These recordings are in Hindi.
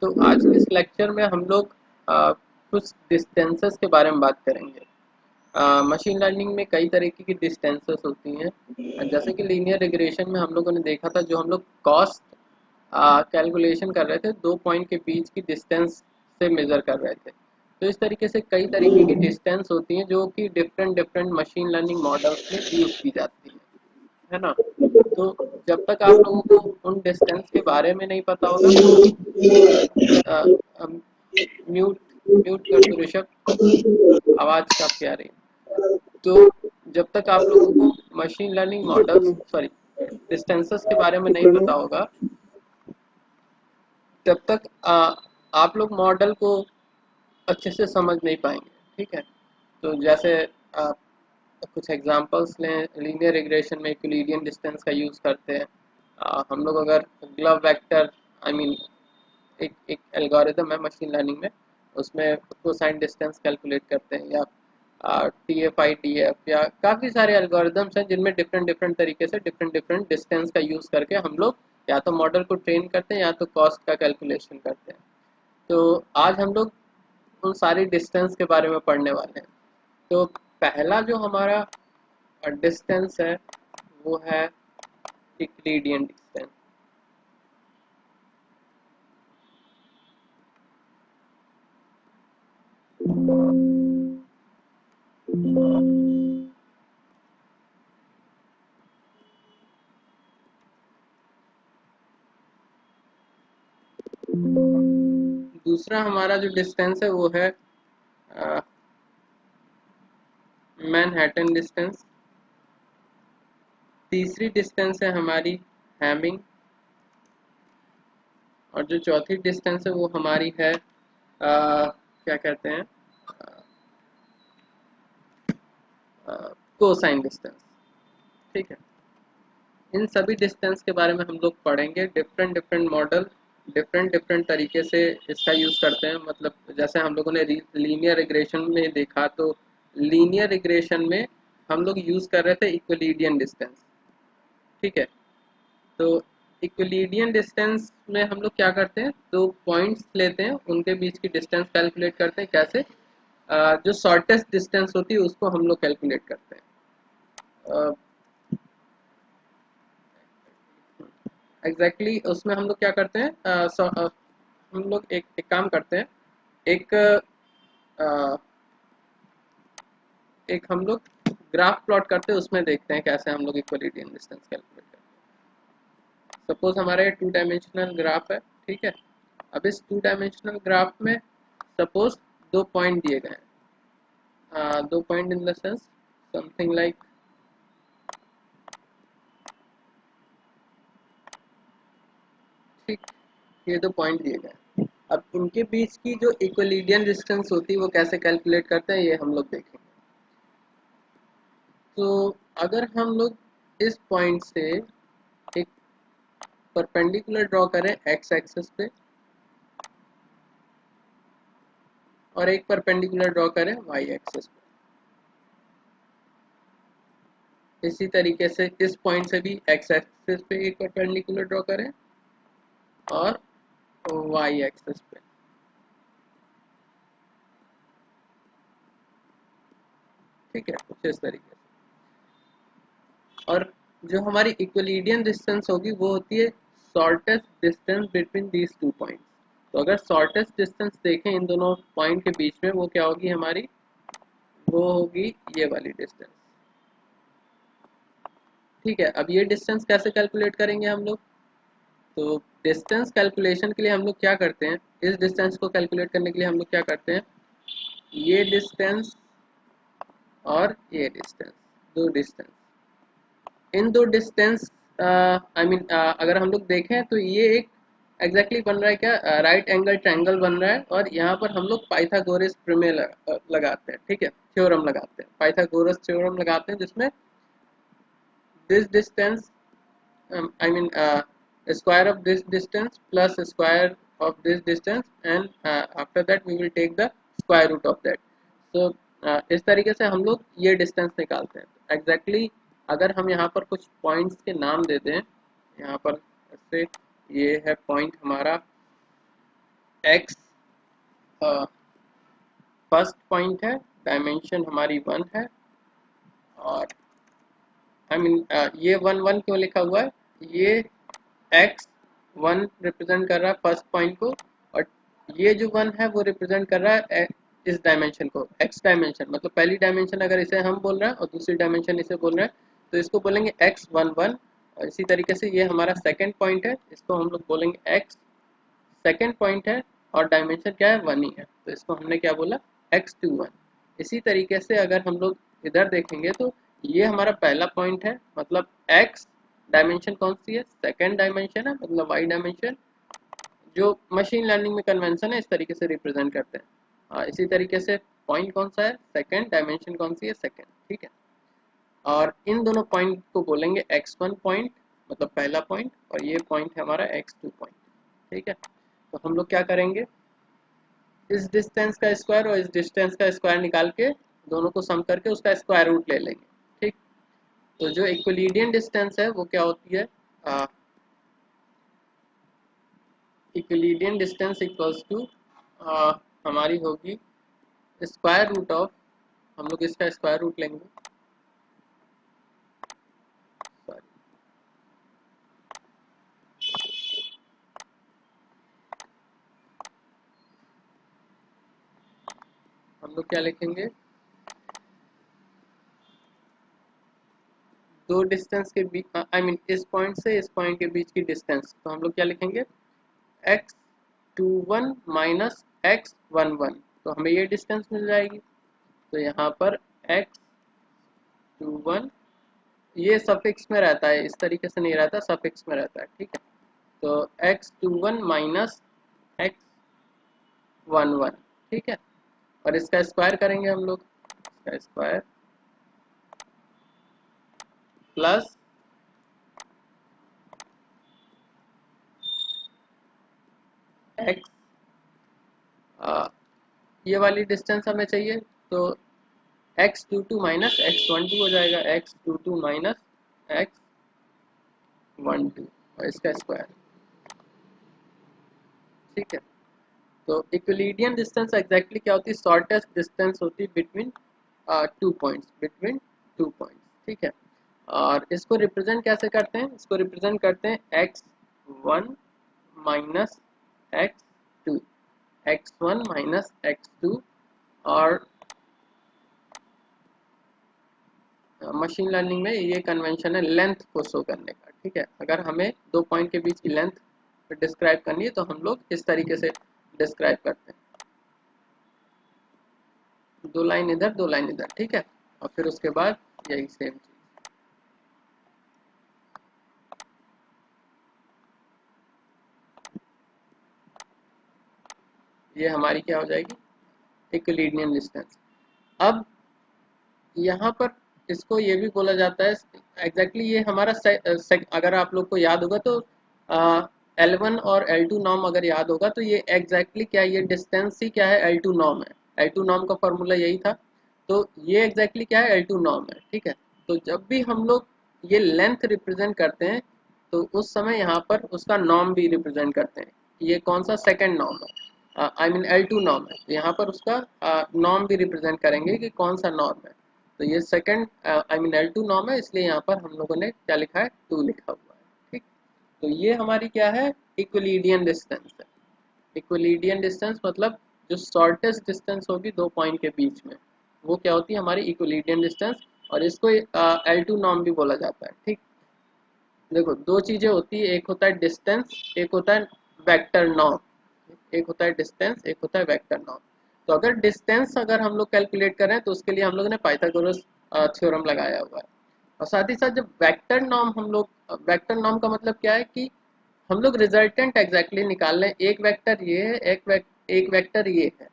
तो आज के इस लेक्चर में हम लोग कुछ डिस्टेंसेस के बारे में बात करेंगे। मशीन लर्निंग में कई तरीके की डिस्टेंसेस होती हैं। जैसे कि लीनियर रिग्रेशन में हम लोगों ने देखा था, जो हम लोग कॉस्ट कैलकुलेशन कर रहे थे, दो पॉइंट के बीच की डिस्टेंस से मेज़र कर रहे थे। तो इस तरीके से कई तरीके की डिस्टेंस होती हैं जो कि different different machine learning models में यूज़ की जाती हैं, है ना। तो जब तक आप लोगों को उन डिस्टेंस के बारे में नहीं पता होगा तो म्यूट म्यूट कर दो ऋषभ, आवाज़ काफ़ी आ रही है। तो जब तक आप लोगों को machine learning models sorry distances के बारे में नहीं पता होगा, तब तक आप लोग मॉडल को अच्छे से समझ नहीं पाएंगे। ठीक है। तो जैसे आप कुछ एग्जांपल्स लें, लीनियर रिग्रेशन में यूक्लिडियन डिस्टेंस का यूज़ करते हैं। हम लोग अगर ग्लव वेक्टर आई मीन एक एक एल्गोरिदम है मशीन लर्निंग में, उसमें कोसाइन डिस्टेंस कैलकुलेट करते हैं, या T F I D F, या काफ़ी सारे एल्गोरिदम्स हैं जिनमें डिफरेंट डिफरेंट तरीके से डिफरेंट डिफरेंट डिस्टेंस का यूज़ करके हम लोग या तो मॉडल को ट्रेन करते हैं या तो कॉस्ट का कैलकुलेशन करते हैं। तो आज हम लोग उन सारी डिस्टेंस के बारे में पढ़ने वाले हैं। तो पहला जो हमारा डिस्टेंस है वो है यूक्लिडियन डिस्टेंस। दूसरा हमारा जो डिस्टेंस है वो है मैनहट्टन डिस्टेंस। तीसरी डिस्टेंस है हमारी हैमिंग, और जो चौथी डिस्टेंस है वो हमारी है क्या कहते हैं, कोसाइन डिस्टेंस। ठीक है। इन सभी डिस्टेंस के बारे में हम लोग पढ़ेंगे। Different different model different different तरीके से इसका यूज़ करते हैं। मतलब जैसे हम लोगों ने लीनियर रिग्रेशन में देखा, तो लीनियर रिग्रेशन में हम लोग यूज़ कर रहे थे इक्विलिडियन डिस्टेंस। ठीक है। तो इक्विलिडियन डिस्टेंस में हम लोग क्या करते हैं, दो पॉइंट्स लेते हैं, उनके बीच की डिस्टेंस कैलकुलेट करते हैं। कैसे? जो शॉर्टेस्ट डिस्टेंस होती है उसको हम लोग कैलकुलेट करते हैं। एग्जैक्टली उसमें हम लोग क्या करते हैं, हम लोग एक काम करते हैं। एक अ, एक हम लोग ग्राफ प्लॉट करते हैं, उसमें देखते हैं कैसे हम लोग इक्विलिडियन डिस्टेंस कैलकुलेट करते हैं। सपोज हमारा ये 2 डायमेंशनल ग्राफ है। ठीक है। अब इस 2 डायमेंशनल ग्राफ में सपोज दो पॉइंट दिए गए हैं, दो point in the sense something like ठीक, ये दो पॉइंट दिए गए हैं। अब इनके बीच की जो इक्विलिडियन डिस्टेंस होती है वो कैसे कैलकुलेट करते हैं, ये हम लोग देखेंगे। तो अगर हम लोग इस पॉइंट से एक परपेंडिकुलर ड्रॉ करें एक्स एक्सिस पे, और एक परपेंडिकुलर ड्रॉ करें वाई एक्सिस पे, इसी तरीके से इस पॉइंट से भी एक्स एक्सिस पे एक परपेंडिकुलर ड्रॉ करें और वाई एक्सिस पे। ठीक है, कुछ इस तरीके से। और जो हमारी इक्विलिडियन डिस्टेंस होगी वो होती है shortest distance between these two points. तो अगर शॉर्टेस्ट डिस्टेंस देखें इन दोनों पॉइंट के बीच में, वो क्या होगी हमारी, वो होगी ये वाली डिस्टेंस। ठीक है। अब ये डिस्टेंस कैसे कैलकुलेट करेंगे हम लोग, तो डिस्टेंस कैलकुलेशन के लिए हम लोग क्या करते हैं, इस डिस्टेंस को कैलकुलेट करने के लिए हम लोग क्या करते हैं, ये डिस्टेंस और ये डिस्टेंस, दो डिस्टेंस, इन दो डिस्टेंस आई मीन अगर हम लोग देखें तो ये एक एग्जैक्टली बन रहा है क्या, राइट एंगल ट्रायंगल बन रहा है। और यहाँ पर हम लोग पाइथागोरस प्रमेय लगाते हैं। ठीक है, थ्योरम लगाते हैं, पाइथागोरस थ्योरम लगाते हैं, जिसमें this distance I mean square of this distance plus square of this distance, and after that we will take the square root of that. So इस तरीके से हम लोग ये डिस्टेंस निकालते हैं। एग्जैक्टली अगर हम यहाँ पर कुछ पॉइंट्स के नाम दे दें, यहाँ पर जैसे ये है पॉइंट हमारा एक्स फर्स्ट पॉइंट है, डायमेंशन हमारी 1 है, और ये 1 1 क्यों लिखा हुआ है, ये एक्स 1 रिप्रेजेंट कर रहा है फर्स्ट पॉइंट को, और ये जो 1 है वो रिप्रेजेंट कर रहा है इस डायमेंशन को, एक्स डायमेंशन, मतलब पहली डायमेंशन अगर इसे हम बोल रहे हैं और दूसरी डायमेंशन इसे बोल रहे हैं तो इसको बोलेंगे x11, और इसी तरीके से ये हमारा सेकंड पॉइंट है, इसको हम लोग बोलेंगे x सेकंड पॉइंट है, और डायमेंशन क्या है 1 ही है, तो इसको हमने क्या बोला x21। इसी तरीके से अगर हम लोग इधर देखेंगे तो ये हमारा पहला पॉइंट है, मतलब x डायमेंशन कौन सी है, सेकंड डायमेंशन है, मतलब y डायमेंशन, जो मशीन लर्निंग में कन्वेंशन है इस तरीके से रिप्रेजेंट करते हैं। इसी तरीके से पॉइंट कौन सा है, सेकंड डायमेंशन कौन सी है, सेकंड, ठीक है। और इन दोनों पॉइंट को बोलेंगे x1 पॉइंट, मतलब पहला पॉइंट, और ये पॉइंट है हमारा x2 पॉइंट, ठीक है। तो हम लोग क्या करेंगे, इस डिस्टेंस का स्क्वायर और इस डिस्टेंस का स्क्वायर निकाल के दोनों को सम करके उसका स्क्वायर रूट ले लेंगे, ठीक। तो जो इक्विलिडियन डिस्टेंस है वो क्या होती है, इक्विलिडियन डिस्टेंस इक्वल्स टू हमारी होगी स्क्वायर रूट ऑफ, हम लोग इसका स्क्वायर रूट लेंगे, सॉरी, हम लोग क्या लिखेंगे, दो डिस्टेंस के बीच, इस पॉइंट से इस पॉइंट के बीच की डिस्टेंस, तो हम लोग क्या लिखेंगे x21 माइनस x11, तो हमें ये डिस्टेंस मिल जाएगी। तो यहाँ पर x21, ये सफिक्स में रहता है, इस तरीके से नहीं रहता, सफिक्स में रहता है, ठीक है। तो x21 माइनस x11, ठीक है, और इसका स्क्वायर करेंगे हम लोग, इसका स्क्वायर प्लस x, ये वाली डिस्टेंस हमें चाहिए, तो x22 माइनस x12 हो जाएगा, x22 माइनस x12 और इसका स्क्वायर, ठीक है। तो इक्विलिडियन डिस्टेंस एग्जैक्टली क्या होती है, शॉर्टेस्ट डिस्टेंस होती है between two points, between two points, ठीक है। और इसको रिप्रेजेंट कैसे करते हैं, इसको रिप्रेजेंट करते हैं x1 minus x2, x1 minus x2, और मशीन लर्निंग में ये कन्वेंशन है लेंथ को शो करने का, ठीक है। अगर हमें दो पॉइंट के बीच की लेंथ डिस्क्राइब करनी है तो हम लोग इस तरीके से डिस्क्राइब करते हैं, दो लाइन इधर दो लाइन इधर, ठीक है, और फिर उसके बाद यही सेम चीज, ये हमारी क्या हो जाएगी, इक्विलिडियन डिस्टेंस। अब यहाँ पर इसको ये भी बोला जाता है, एग्जैक्टली ये हमारा अगर आप लोग को याद होगा तो L1 और L2 नॉर्म अगर याद होगा तो ये एग्जैक्टली क्या है, ये डिस्टेंस ही क्या है, L2 नॉर्म है, L2 नॉर्म का फॉर्मूला यही था। तो ये एग्जैक्टली क्या है, L2 नॉर्म है, ठीक है। तो जब भी हम लोग ये लेंथ रिप्रेजेंट करते हैं तो उस समय यहाँ पर उसका नॉर्म भी रिप्रेजेंट करते हैं, ये कौन सा सेकेंड नॉर्म है, L2 नॉर्म है, तो यहाँ पर उसका नॉर्म भी रिप्रेजेंट करेंगे कि कौन सा नॉर्म है। तो ये सेकेंड L2 नॉर्म है, इसलिए यहाँ पर हम लोगों ने क्या लिखा है, 2 लिखा हुआ है, ठीक। तो ये हमारी क्या है, इक्विलिडियन डिस्टेंस है। इक्विलिडियन डिस्टेंस मतलब जो शॉर्टेस्ट डिस्टेंस होगी दो पॉइंट के बीच में, वो क्या होती है, हमारी इक्विलिडियन डिस्टेंस, और इसको L2 नॉर्म भी बोला जाता है, ठीक। देखो दो चीजें होती है, एक होता है डिस्टेंस, एक होता है वेक्टर नॉर्म, एक होता है डिस्टेंस, एक होता है वेक्टर नॉर्म। तो अगर डिस्टेंस अगर हम लोग कैलकुलेट करें तो उसके लिए हम लोग ने पाइथागोरस थ्योरम लगाया हुआ है, और साथ ही साथ जब वेक्टर नॉर्म हम लोग, वेक्टर नॉर्म का मतलब क्या है कि हम लोग रिजल्टेंट एग्जैक्टली निकाल लें, एक वेक्टर ये है, एक वेक्टर ये है।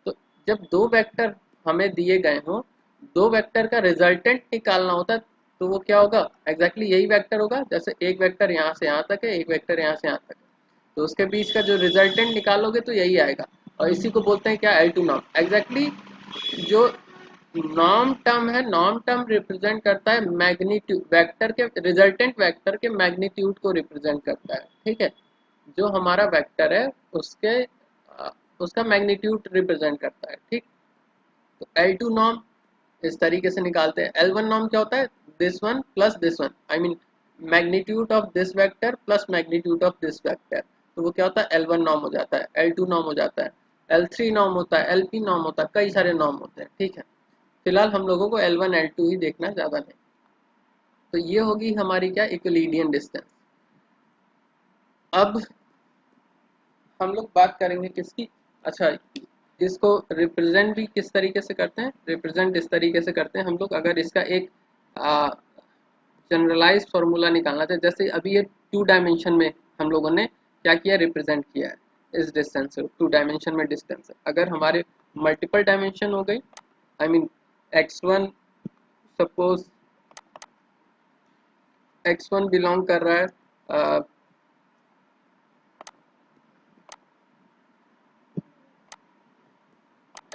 तो जब दो वेक्टर हमें दिए गए हों, दो वेक्टर का रिजल्टेंट निकालना होता है, तो वो क्या होगा, एग्जैक्टली यही वेक्टर होगा, जैसे एक वेक्टर यहाँ से यहाँ तक है, एक वेक्टर यहाँ से यहाँ तक है, तो उसके बीच का जो रिजल्टेंट निकालोगे तो यही आएगा, और इसी को बोलते हैं क्या, L2 नॉर्म। एग्जैक्टली जो नॉर्म टर्म है, नॉर्म टर्म रिप्रेजेंट करता है मैग्नीट्यूड, वेक्टर के रिजल्टेंट वेक्टर के मैग्नीट्यूड को रिप्रेजेंट करता है, ठीक है। जो हमारा वेक्टर है उसके उसका मैग्नीट्यूड रिप्रेजेंट करता है। ठीक, तो L2 नॉर्म इस तरीके से निकालते हैं। L1 नॉर्म क्या होता है, this one plus this one, I mean magnitude of this vector plus magnitude of this vector, तो वो क्या होता है L1 नॉर्म हो जाता है, L2 नॉर्म हो जाता है, L3 नॉर्म होता है, LP नॉर्म होता है, कई सारे नॉर्म होते हैं। ठीक है, फिलहाल हम लोगों को L1 L2 ही देखना, ज़्यादा नहीं। तो ये होगी हमारी क्या, इक्विलिडियन डिस्टेंस। अब हम लोग बात करेंगे किसकी, अच्छा इसको रिप्रेजेंट भी किस तरीके से करते हैं, रिप्रेजेंट इस तरीके से करते हैं हम लोग। अगर इसका एक जनरलाइज फार्मूला निकालना था, जैसे अभी ये 2 डायमेंशन में हम लोगों ने क्या किया, रिप्रेजेंट किया है इस डिस्टेंस से, 2 डायमेंशन में डिस्टेंस है। अगर हमारे मल्टीपल डायमेंशन हो गई, I mean x1, suppose x1 belong कर रहा है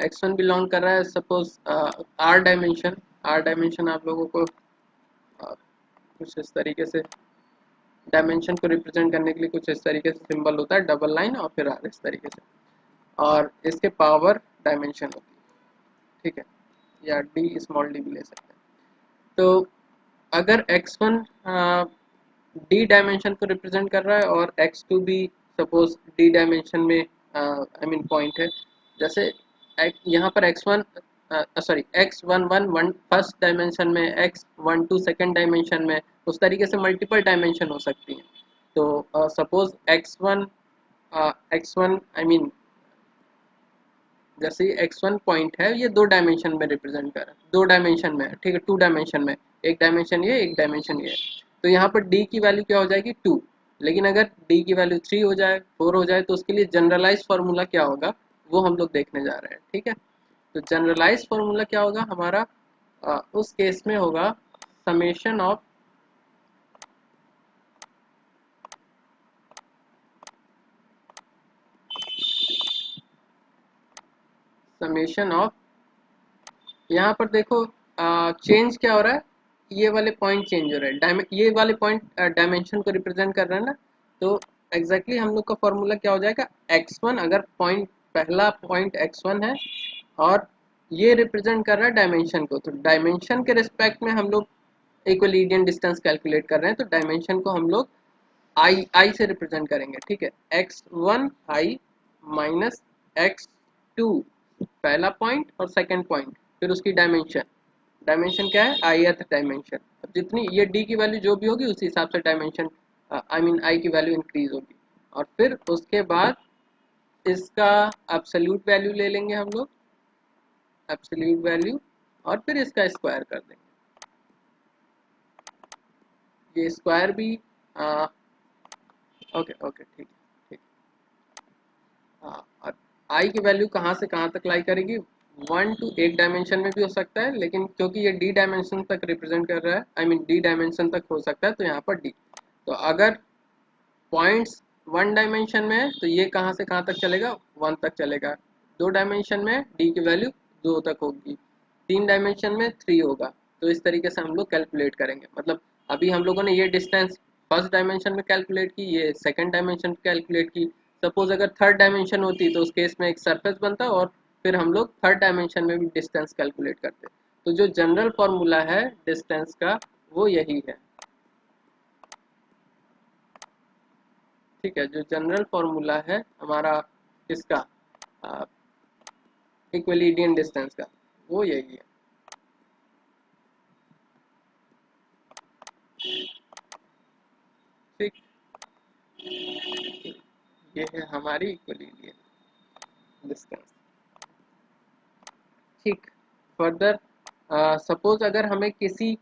x1 बिलोंग कर रहा है सपोज r डायमेंशन आप लोगों को कुछ इस तरीके से, डायमेंशन को रिप्रेजेंट करने के लिए कुछ इस तरीके से सिंबल होता है, डबल लाइन और फिर r इस तरीके से, और इसके पावर डायमेंशन होती है। ठीक है, या d स्मॉल d भी ले सकते हैं। तो अगर x1 d डायमेंशन को रिप्रेजेंट कर रहा है और x2 भी सपोज d डायमेंशन में आई मीन पॉइंट है, जैसे यहाँ पर x1 sorry x11 first dimension में, x12 सेकंड डायमेंशन में, उस तरीके से मल्टीपल डायमेंशन हो सकती हैं। तो सपोज x1 आई मीन जैसे x1 पॉइंट है, ये 2 डायमेंशन में रिप्रेजेंट कर रहा है, 2 डायमेंशन में, ठीक है, 2 डायमेंशन में, एक डायमेंशन ये, एक डायमेंशन ये। तो यहाँ पर d की वैल्यू क्या हो जाएगी, 2। लेकिन अगर d की वैल्यू 3 हो जाए, 4 हो जाए, तो उसके लिए जनरलाइज फार्मूला क्या होगा, वो हम लोग देखने जा रहे हैं। ठीक है, तो जनरलाइज फार्मूला क्या होगा हमारा, उस केस में होगा समेशन ऑफ समेशन ऑफ यहाँ पर देखो चेंज क्या हो रहा है, ये वाले पॉइंट चेंज हो रहे हैं, ये वाले पॉइंट डायमेंशन को रिप्रेजेंट कर रहे हैं ना। तो एग्जैक्टली हम लोग का फॉर्मूला क्या हो जाएगा, x1, अगर पॉइंट पहला पॉइंट x1 है और ये रिप्रेजेंट कर रहा है डायमेंशन को, तो डायमेंशन के रिस्पेक्ट में हम लोग इक्विलिडियन डिस्टेंस कैलकुलेट कर रहे हैं, तो डायमेंशन को हम लोग आई से रिप्रेजेंट करेंगे। ठीक है, x1 आई माइनस x2 पहला पॉइंट और सेकंड पॉइंट, फिर उसकी डायमेंशन, डायमेंशन क्या है, ith डायमेंशन। अब जितनी ये d की वैल्यू जो भी होगी उसी हिसाब से डायमेंशन आई मीन i की वैल्यू इंक्रीज होगी, और फिर उसके बाद इसका एब्सोल्यूट वैल्यू ले लेंगे हम लोग, एब्सोल्यूट वैल्यू, और फिर इसका स्क्वायर कर देंगे। ये स्क्वायर भी ओके ओके ठीक ठीक। हाँ, और आई की वैल्यू कहाँ से कहाँ तक लाई करेगी, 1 to एक डायमेंशन में भी हो सकता है, लेकिन क्योंकि ये डी डायमेंशन तक रिप्रेजेंट कर रहा है, आई मीन डी डायमेंशन तक हो सकता है, तो यहाँ पर डी। तो अगर पॉइंट्स 1 डायमेंशन में है तो ये कहाँ से कहाँ तक चलेगा, 1 तक चलेगा। 2 डायमेंशन में डी की वैल्यू 2 तक होगी, 3 डायमेंशन में 3 होगा। तो इस तरीके से हम लोग कैलकुलेट करेंगे। मतलब अभी हम लोगों ने ये डिस्टेंस फर्स्ट डायमेंशन में कैलकुलेट की, ये सेकंड डायमेंशन में कैलकुलेट की। सपोज अगर थर्ड डायमेंशन होती तो उस केस में एक सरफेस बनता और फिर हम लोग थर्ड डायमेंशन में भी डिस्टेंस कैलकुलेट करते। तो जो जनरल फॉर्मूला है डिस्टेंस का वो यही है। ठीक है, जो जनरल फॉर्मूला है हमारा इसका इक्विलिडियन डिस्टेंस का वो यही है। ठीक, ये है हमारी इक्विलिडियन डिस्टेंस। ठीक, फर्दर सपोज अगर हमें किसी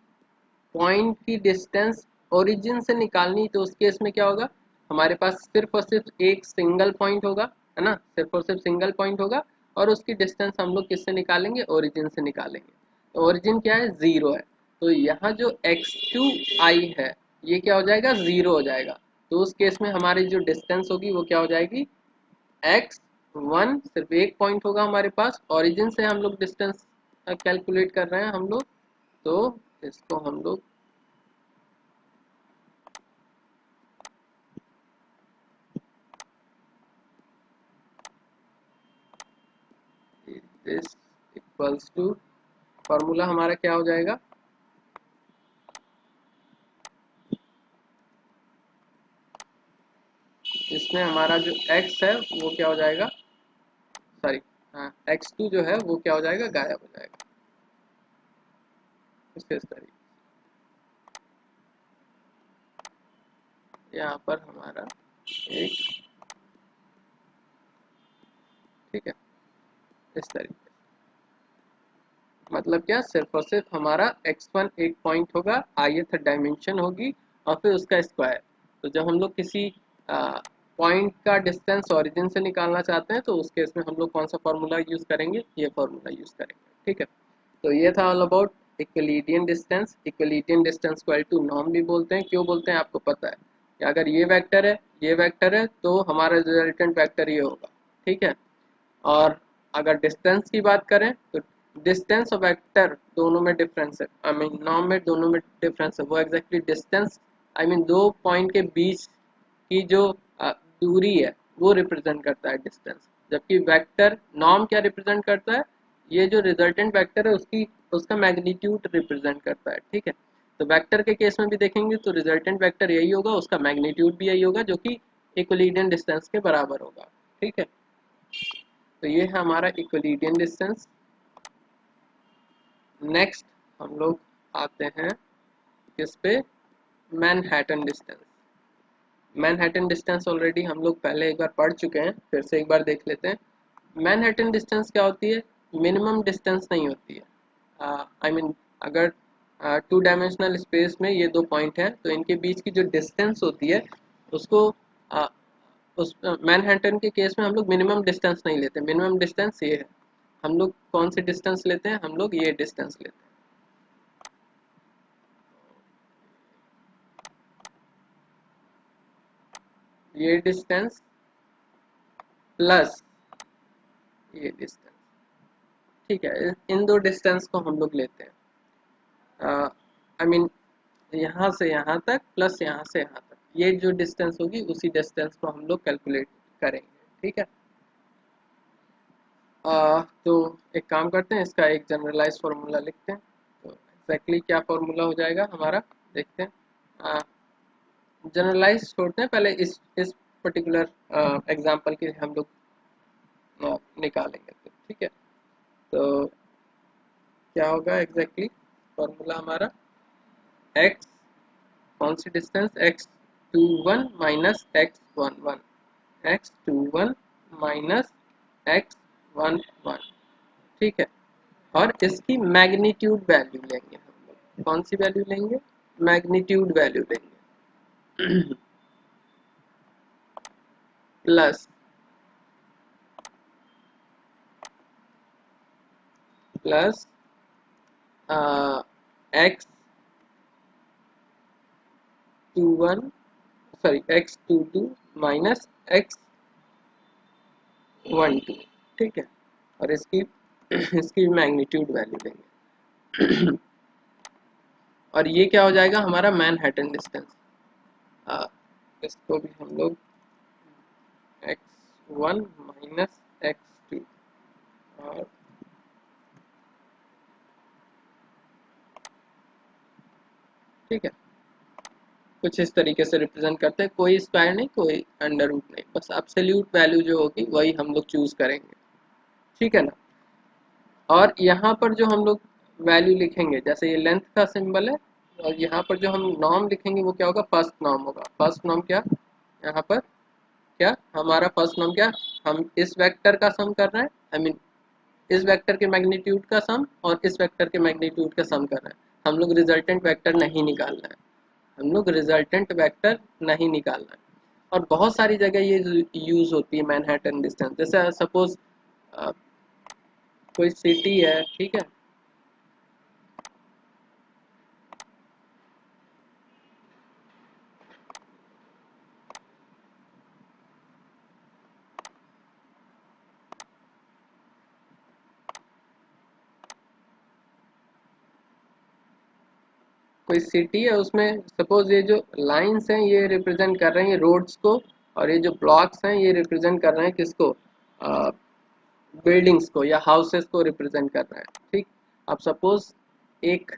पॉइंट की डिस्टेंस ओरिजिन से निकालनी, तो उस केस में क्या होगा, हमारे पास सिर्फ और सिर्फ एक सिंगल पॉइंट होगा, है ना, सिर्फ और सिर्फ सिंगल पॉइंट होगा, और उसकी डिस्टेंस हम लोग किससे निकालेंगे, ओरिजिन से निकालेंगे। तो ओरिजिन क्या है, 0 है। तो यहाँ जो x2i है ये क्या हो जाएगा, 0 हो जाएगा। तो उस केस में हमारी जो डिस्टेंस होगी वो क्या हो जाएगी, x1 सिर्फ एक पॉइंट होगा हमारे पास, ओरिजिन से हम लोग डिस्टेंस कैलकुलेट कर रहे हैं हम लोग। तो इसको हम लोग दिस इक्वल्स टू, फॉर्मूला हमारा क्या हो जाएगा, इसमें हमारा जो x है वो क्या हो जाएगा, सॉरी हाँ, x2 जो है वो क्या हो जाएगा, गायब हो जाएगा। इस तरीके यहाँ पर हमारा एक, ठीक है, इस तरीके, मतलब क्या, सिर्फ और सिर्फ हमारा x1 एक पॉइंट होगा, ith डायमेंशन होगी और फिर उसका स्क्वायर। तो जब हम लोग किसी पॉइंट का डिस्टेंस ओरिजिन से निकालना चाहते हैं तो उस केस में हम लोग कौन सा फॉर्मूला यूज़ करेंगे, ये फॉर्मूला यूज़ करेंगे, ठीक है। तो ये था ऑल अबाउट इक्विलिडियन डिस्टेंस। इक्विलिडियन डिस्टेंस को L2 नॉर्म भी बोलते हैं। क्यों बोलते हैं आपको पता है कि अगर ये वेक्टर है, ये वेक्टर है, तो हमारा रिजल्टेंट वेक्टर ये होगा, ठीक है। और अगर डिस्टेंस की बात करें तो डिस्टेंस और वेक्टर दोनों में डिफरेंस है, आई मीन नॉर्म में दोनों में डिफरेंस है। वो एग्जैक्टली डिस्टेंस, आई मीन दो पॉइंट के बीच की जो दूरी है वो रिप्रेजेंट करता है डिस्टेंस, जबकि वेक्टर नॉर्म क्या रिप्रेजेंट करता है, ये जो रिजल्टेंट वेक्टर है उसकी उसका मैग्नीट्यूड रिप्रेजेंट करता है, ठीक है। तो वेक्टर के केस में भी देखेंगे तो रिजल्टेंट वेक्टर यही होगा, उसका मैग्नीट्यूड भी यही होगा, जो कि इक्विलिडियन डिस्टेंस के बराबर होगा, ठीक है। तो ये है हमारा इक्विलिडियन डिस्टेंस। नेक्स्ट हम लोग आते हैं किस पे, Manhattan distance. Manhattan distance already हम लोग पहले एक बार पढ़ चुके हैं, फिर से एक बार देख लेते हैं। मैनहट्टन डिस्टेंस क्या होती है, मिनिमम डिस्टेंस नहीं होती है। आई मीन अगर टू डायमेंशनल स्पेस में ये दो पॉइंट हैं तो इनके बीच की जो डिस्टेंस होती है उसको uh, उस मैनहट्टन के केस में हम लोग मिनिमम डिस्टेंस नहीं लेते। मिनिमम डिस्टेंस ये है, हम लोग कौन सी डिस्टेंस लेते हैं, हम लोग ये डिस्टेंस लेते हैं। ये डिस्टेंस प्लस ये डिस्टेंस, ठीक है। इन दो डिस्टेंस को हम लोग लेते हैं, आई मीन यहाँ से यहाँ तक प्लस यहाँ से यहाँ तक, ये जो डिस्टेंस होगी उसी डिस्टेंस को हम लोग कैलकुलेट करेंगे, ठीक है। तो एक काम करते हैं, इसका एक जनरलाइज फार्मूला लिखते हैं। तो एग्जैक्टली क्या फार्मूला हो जाएगा हमारा, देखते हैं। जनरलाइज छोड़ते हैं, पहले इस पर्टिकुलर एग्जांपल के हम लोग निकालेंगे, तो ठीक है। तो क्या होगा एग्जैक्टली फार्मूला हमारा, x कौन सी distance, x21 minus x11, x21 minus x11, ठीक है। और इसकी मैग्नीट्यूड वैल्यू लेंगे हम लोग, कौन सी वैल्यू लेंगे, मैग्नीट्यूड वैल्यू लेंगे plus plus X to one, sorry x22 minus x12, ठीक है। और इसकी इसकी मैग्नीट्यूड वैल्यू लेंगे और ये क्या हो जाएगा हमारा मैनहट्टन डिस्टेंस। इसको भी हम लोग x1 माइनस x2, और ठीक है, कुछ इस तरीके से रिप्रेजेंट करते हैं, कोई स्क्वायर नहीं, कोई अंडर रूट नहीं, बस एब्सोल्यूट वैल्यू जो होगी वही हम लोग चूज करेंगे, ठीक है ना। और यहाँ पर जो हम लोग वैल्यू लिखेंगे, जैसे ये लेंथ का सिंबल है, और यहाँ पर जो हम नॉर्म लिखेंगे वो क्या होगा, फर्स्ट नॉर्म होगा। फर्स्ट नॉर्म क्या, यहाँ पर क्या हमारा फर्स्ट नॉर्म क्या, हम इस वेक्टर का सम कर रहे हैं, आई मीन इस वेक्टर के मैग्नीट्यूड का सम और इस वेक्टर के मैग्नीट्यूड का सम कर रहे हैं। हम लोग रिजल्टेंट वेक्टर नहीं निकालना है, हम लोग रिजल्टेंट वेक्टर नहीं निकालना है। और बहुत सारी जगह ये यूज होती है मैनहट्टन डिस्टेंस, जैसे सपोज कोई सिटी है, ठीक है, कोई सिटी है, उसमें सपोज ये जो लाइंस हैं ये रिप्रेजेंट कर रहे हैं रोड्स को, और ये जो ब्लॉक्स हैं ये रिप्रेजेंट कर रहे हैं किसको, बिल्डिंग्स को या हाउसेस को रिप्रेजेंट कर रहा है। ठीक, अब सपोज एक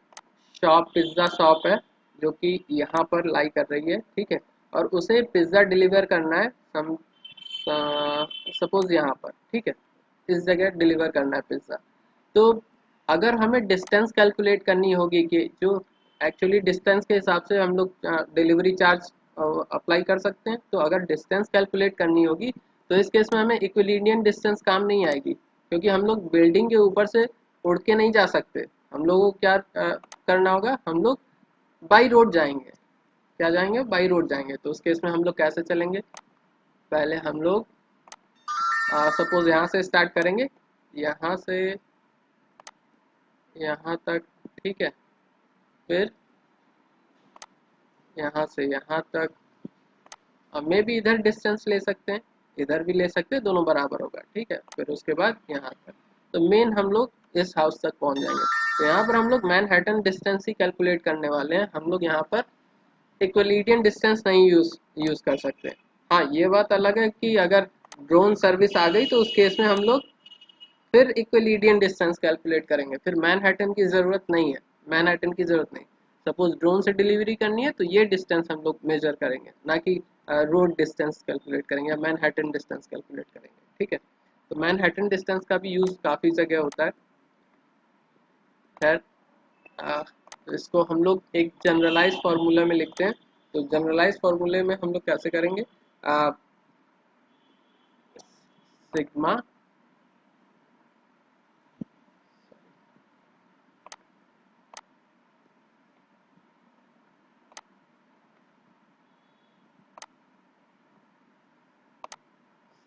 शॉप, पिज्ज़ा शॉप है जो कि यहाँ पर लाई कर रही है, ठीक है, और उसे पिज्ज़ा डिलीवर करना है सम सपोज यहाँ पर, ठीक है, इस जगह डिलीवर करना है पिज्ज़ा। तो अगर हमें डिस्टेंस कैलकुलेट करनी होगी कि जो एक्चुअली डिस्टेंस के हिसाब से हम लोग डिलीवरी चार्ज अप्लाई कर सकते हैं, तो अगर डिस्टेंस कैलकुलेट करनी होगी तो इस केस में हमें इक्विलिडियन डिस्टेंस काम नहीं आएगी, क्योंकि हम लोग बिल्डिंग के ऊपर से उड़ के नहीं जा सकते। हम लोगों को क्या करना होगा, हम लोग बाई रोड जाएंगे। क्या जाएंगे? बाई रोड जाएंगे। तो उस केस में हम लोग कैसे चलेंगे? पहले हम लोग सपोज यहाँ से स्टार्ट करेंगे, यहाँ से यहाँ तक, ठीक है, फिर यहाँ से यहाँ तक। अब मे भी इधर डिस्टेंस ले सकते हैं, इधर भी ले सकते हैं, दोनों बराबर होगा, ठीक है। फिर उसके बाद यहाँ तक, तो मेन हम लोग इस हाउस तक पहुँच जाएंगे। तो यहाँ पर हम लोग मैनहट्टन डिस्टेंस ही कैलकुलेट करने वाले हैं। हम लोग यहाँ पर इक्विलिडियन डिस्टेंस नहीं यूज़ कर सकते। हाँ, ये बात अलग है कि अगर ड्रोन सर्विस आ गई तो उस केस में हम लोग फिर इक्विलिडियन डिस्टेंस कैलकुलेट करेंगे, फिर मैनहट्टन की ज़रूरत नहीं है, मैनहट्टन की ज़रूरत नहीं। सपोज ड्रोन से डिलीवरी करनी है तो ये डिस्टेंस हम लोग मेजर करेंगे, ना कि रोड डिस्टेंस कैलकुलेट करेंगे या मैनहट्टन डिस्टेंस कैलकुलेट करेंगे, ठीक है। तो मैनहट्टन डिस्टेंस का भी यूज़ काफ़ी जगह होता है। खैर, तो इसको हम लोग एक जनरलाइज फार्मूला में लिखते हैं। तो जनरलाइज फार्मूले में हम लोग कैसे करेंगे? सिग्मा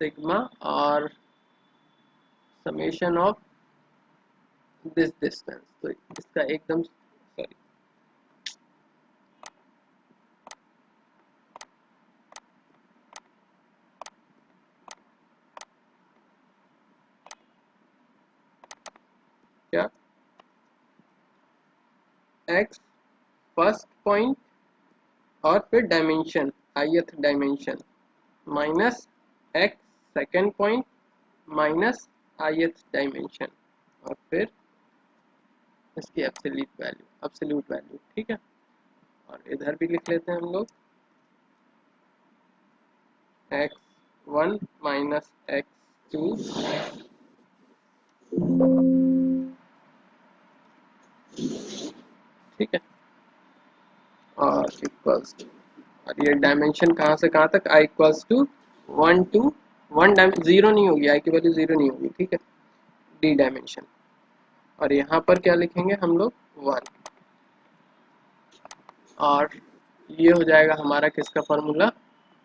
सिग्मा और समेशन ऑफ दिस डिस्टेंस। तो इसका एकदम सॉरी, क्या, एक्स फर्स्ट पॉइंट और फिर dimension, ith dimension, minus x second point minus ith dimension, और फिर इसकी एब्सोल्यूट वैल्यू, ठीक है। और इधर भी लिख लेते हैं हम लोग x1 माइनस x2, ठीक है, और इक्वल्स, और ये डायमेंशन कहाँ से कहाँ तक, i equals to 1 to 1, zero नहीं होगी, i की वैल्यू जीरो नहीं होगी, ठीक है, d डायमेंशन। और यहाँ पर क्या लिखेंगे हम लोग? 1। और ये हो जाएगा हमारा किसका फार्मूला?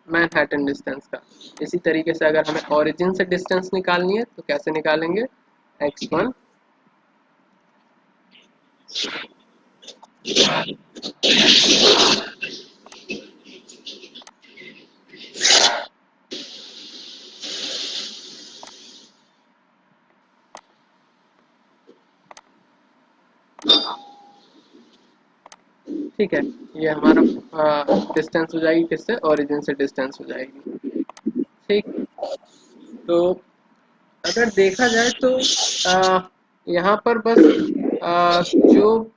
मैनहट्टन डिस्टेंस का। इसी तरीके से अगर हमें ओरिजिन से डिस्टेंस निकालनी है तो कैसे निकालेंगे? x1 ठीक है, ये हमारा डिस्टेंस हो जाएगी किससे? ओरिजिन से डिस्टेंस हो जाएगी, ठीक। तो अगर देखा जाए तो यहाँ पर बस जो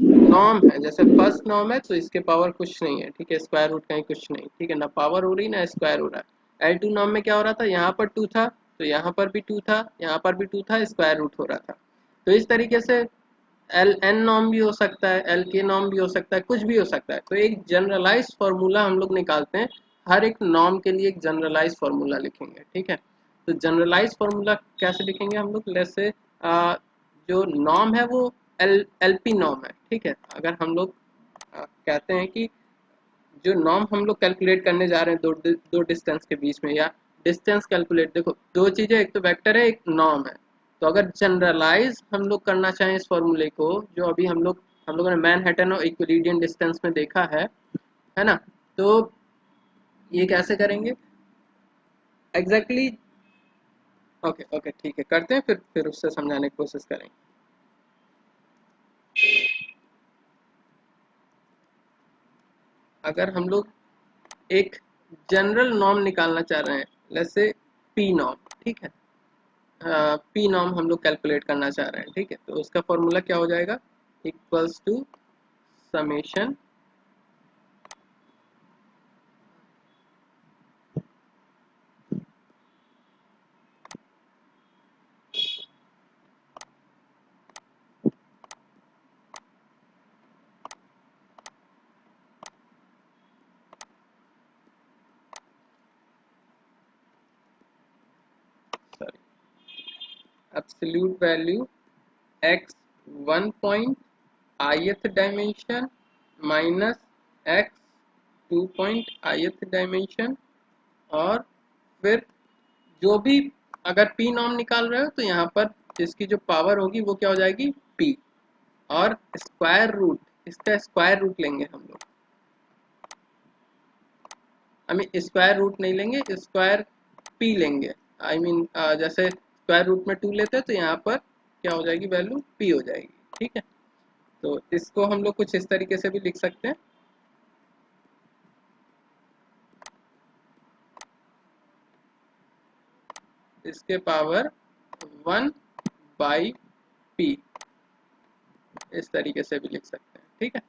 नॉर्म है, जैसे फर्स्ट नॉर्म है तो इसके पावर कुछ नहीं है, ठीक है, स्क्वायर रूट कहीं कुछ नहीं, ठीक है, ना पावर हो रही ना स्क्वायर हो रहा है। L2 नॉर्म में क्या हो रहा था? यहाँ पर 2 था तो यहाँ पर भी 2 था, यहाँ पर भी 2 था, स्क्वायर रूट हो रहा था। तो इस तरीके से एल एन नॉर्म भी हो सकता है, एल के नॉर्म भी हो सकता है, कुछ भी हो सकता है। तो एक जनरलाइज फार्मूला हम लोग निकालते हैं, हर एक नॉर्म के लिए एक जनरलाइज फार्मूला लिखेंगे, ठीक है। तो जनरलाइज फार्मूला कैसे लिखेंगे हम लोग? जैसे जो नॉर्म है वो एल पी नॉर्म है, ठीक है। अगर हम लोग कहते हैं कि जो नॉर्म हम लोग कैलकुलेट करने जा रहे हैं दो डिस्टेंस के बीच में, या डिस्टेंस कैलकुलेट, देखो दो चीज़ें, एक तो वेक्टर है, एक नॉर्म है। तो अगर जनरलाइज हम लोग करना चाहें इस फॉर्मूले को, जो अभी हम लोगों ने मैनहट्टन और इक्विलिडियन डिस्टेंस में देखा है ना, तो ये कैसे करेंगे एग्जैक्टली exactly? ओके ओके, ठीक है, करते हैं, फिर उससे समझाने की कोशिश करेंगे। अगर हम लोग एक जनरल नॉर्म निकालना चाह रहे हैं, जैसे पी नॉर्म, ठीक है, पी नॉर्म हम लोग कैलकुलेट करना चाह रहे हैं, ठीक है। तो उसका फॉर्मूला क्या हो जाएगा, equals to summation absolute value x 1 point ith dimension minus x 2 point ith dimension, और फिर जो भी अगर पी नॉर्म निकाल रहे हो तो यहाँ पर इसकी जो पावर होगी वो क्या हो जाएगी p, और स्क्वायर रूट, इसका स्क्वायर रूट लेंगे हम लोग, हमें स्क्वायर रूट नहीं लेंगे, स्क्वायर पी लेंगे। आई मीन जैसे स्क्वायर रूट में 2 लेते हैं तो यहाँ पर क्या हो जाएगी, वैल्यू पी हो जाएगी, ठीक है। तो इसको हम लोग कुछ इस तरीके से भी लिख सकते हैं, इसके पावर 1 बाई पी, इस तरीके से भी लिख सकते हैं, ठीक है।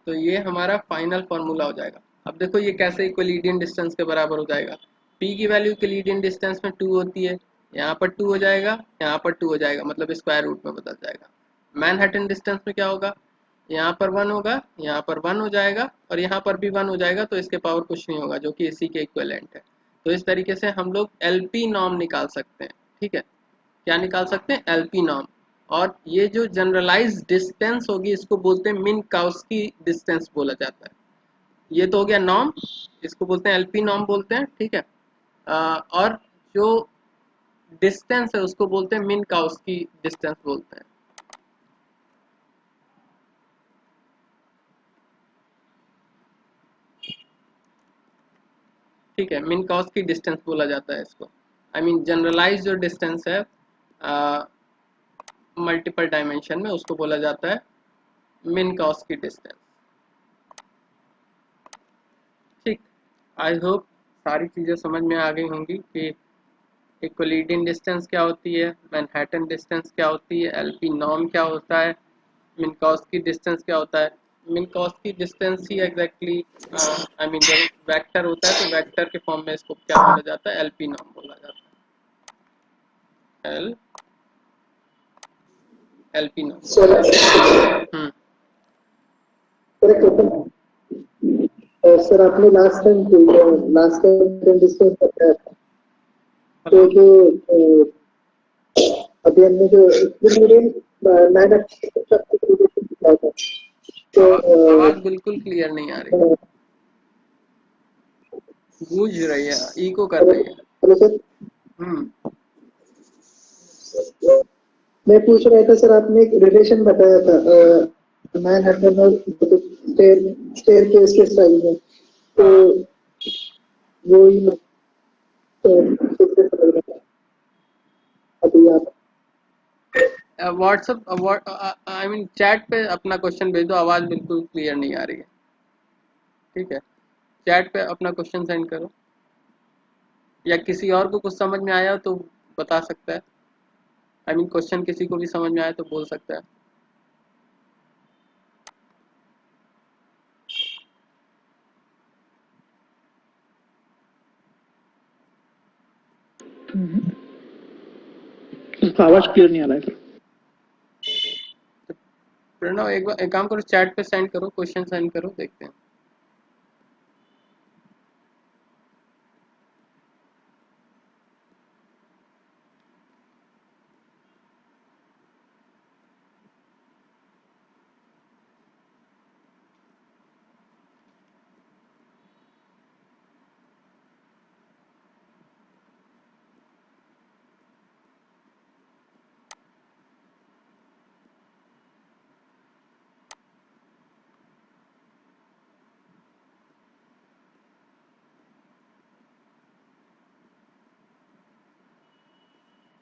तो ये हमारा फाइनल फॉर्मूला हो जाएगा। अब देखो ये कैसे इक्विलिडियन डिस्टेंस के बराबर हो जाएगा, p की वैल्यू इक्विलिडियन डिस्टेंस में 2 होती है, यहाँ पर 2 हो जाएगा, यहाँ पर 2 हो जाएगा, मतलब स्क्वायर रूट में बदल जाएगा। मैनहट्टन डिस्टेंस में क्या होगा, यहाँ पर 1 होगा, यहाँ पर 1 हो जाएगा, और यहाँ पर भी 1 हो जाएगा, तो इसके पावर कुछ नहीं होगा, जो कि इसी के इक्विवेलेंट है। तो इस तरीके से हम लोग एलपी नॉर्म निकाल सकते हैं, ठीक है। क्या निकाल सकते हैं, एलपी नॉर्म। और ये जो जनरलाइज डिस्टेंस होगी इसको बोलते हैं मिनकाउस्की डिस्टेंस बोला जाता है। ये तो हो गया नॉर्म, इसको बोलते हैं एलपी नॉर्म बोलते हैं, ठीक है। और जो डिस्टेंस है उसको बोलते हैं मिनकाउस्की डिस्टेंस बोलते हैं, ठीक है। मिनकाउस्की डिस्टेंस बोला जाता है इसको। आई मीन जनरलाइज जो डिस्टेंस है मल्टीपल डायमेंशन में, उसको बोला जाता है मिनकाउस्की डिस्टेंस, ठीक। आई होप सारी चीज़ें समझ में आ गई होंगी कि इक्विलिडियन डिस्टेंस क्या होती है, मैनहट्टन डिस्टेंस क्या होती है, एलपी नॉर्म क्या होता है, मिनकॉस्की डिस्टेंस क्या होता है। मिनकॉस्की डिस्टेंस ही एग्जैक्टली आई मीन जब वेक्टर होता है तो वेक्टर के फॉर्म में इसको क्या बोला जाता है, एलपी नॉर्म बोला जाता है, एलपी सर नॉर्म। सर एक क्वेश्चन सर आपने लास्ट टाइम डिस्कस बताया था, तो जो अभी हमने जो इक्विलिब्रियम मैन एक्सिलेशन दिखाया था, तो आवाज बिल्कुल क्लियर नहीं आ रही, गूंज रही है, इको कर रही है। हेलो सर, हम्म मैं पूछ रहा था सर, आपने एक रिलेशन बताया था मैनहट्टन और स्टेयर केस के साइज में, तो वो ही अभी आप व्हाट्सअप आई मीन चैट पे अपना क्वेश्चन भेज दो, आवाज बिल्कुल क्लियर नहीं आ रही है, ठीक है। चैट पे अपना क्वेश्चन सेंड करो, या किसी और को कुछ समझ में आया तो बता सकता है, आई मीन क्वेश्चन किसी को भी समझ में आया तो बोल सकता है। आवाज क्लियर नहीं आ रहा है। प्रणव एक बार एक काम करो, चैट पे सेंड करो, क्वेश्चन सेंड करो, देखते हैं।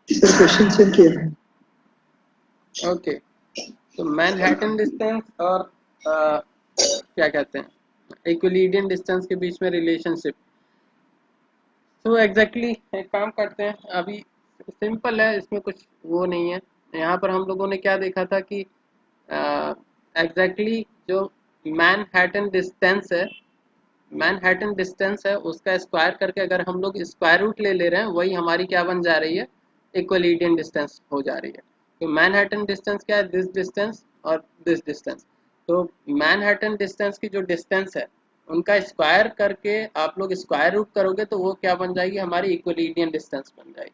सर क्वेश्चन सेंड किया। ओके, तो मैनहट्टन डिस्टेंस और क्या कहते हैं इक्विलिडियन डिस्टेंस के बीच में रिलेशनशिप। तो एग्जैक्टली एक काम करते हैं अभी, सिंपल है, इसमें कुछ वो नहीं है। यहाँ पर हम लोगों ने क्या देखा था कि एग्जैक्टली जो मैनहट्टन डिस्टेंस है, मैनहट्टन डिस्टेंस है उसका स्क्वायर करके अगर हम लोग स्क्वायर रूट ले ले रहे हैं, वही हमारी क्या बन जा रही है, इक्वलिडियन डिस्टेंस हो जा रही है। तो मैनहट्टन डिस्टेंस क्या है, दिस डिस्टेंस और दिस डिस्टेंस। तो मैनहट्टन डिस्टेंस की जो डिस्टेंस है उनका स्क्वायर करके आप लोग स्क्वायर रूट करोगे तो वो क्या बन जाएगी, हमारी इक्वलिडियन डिस्टेंस बन जाएगी।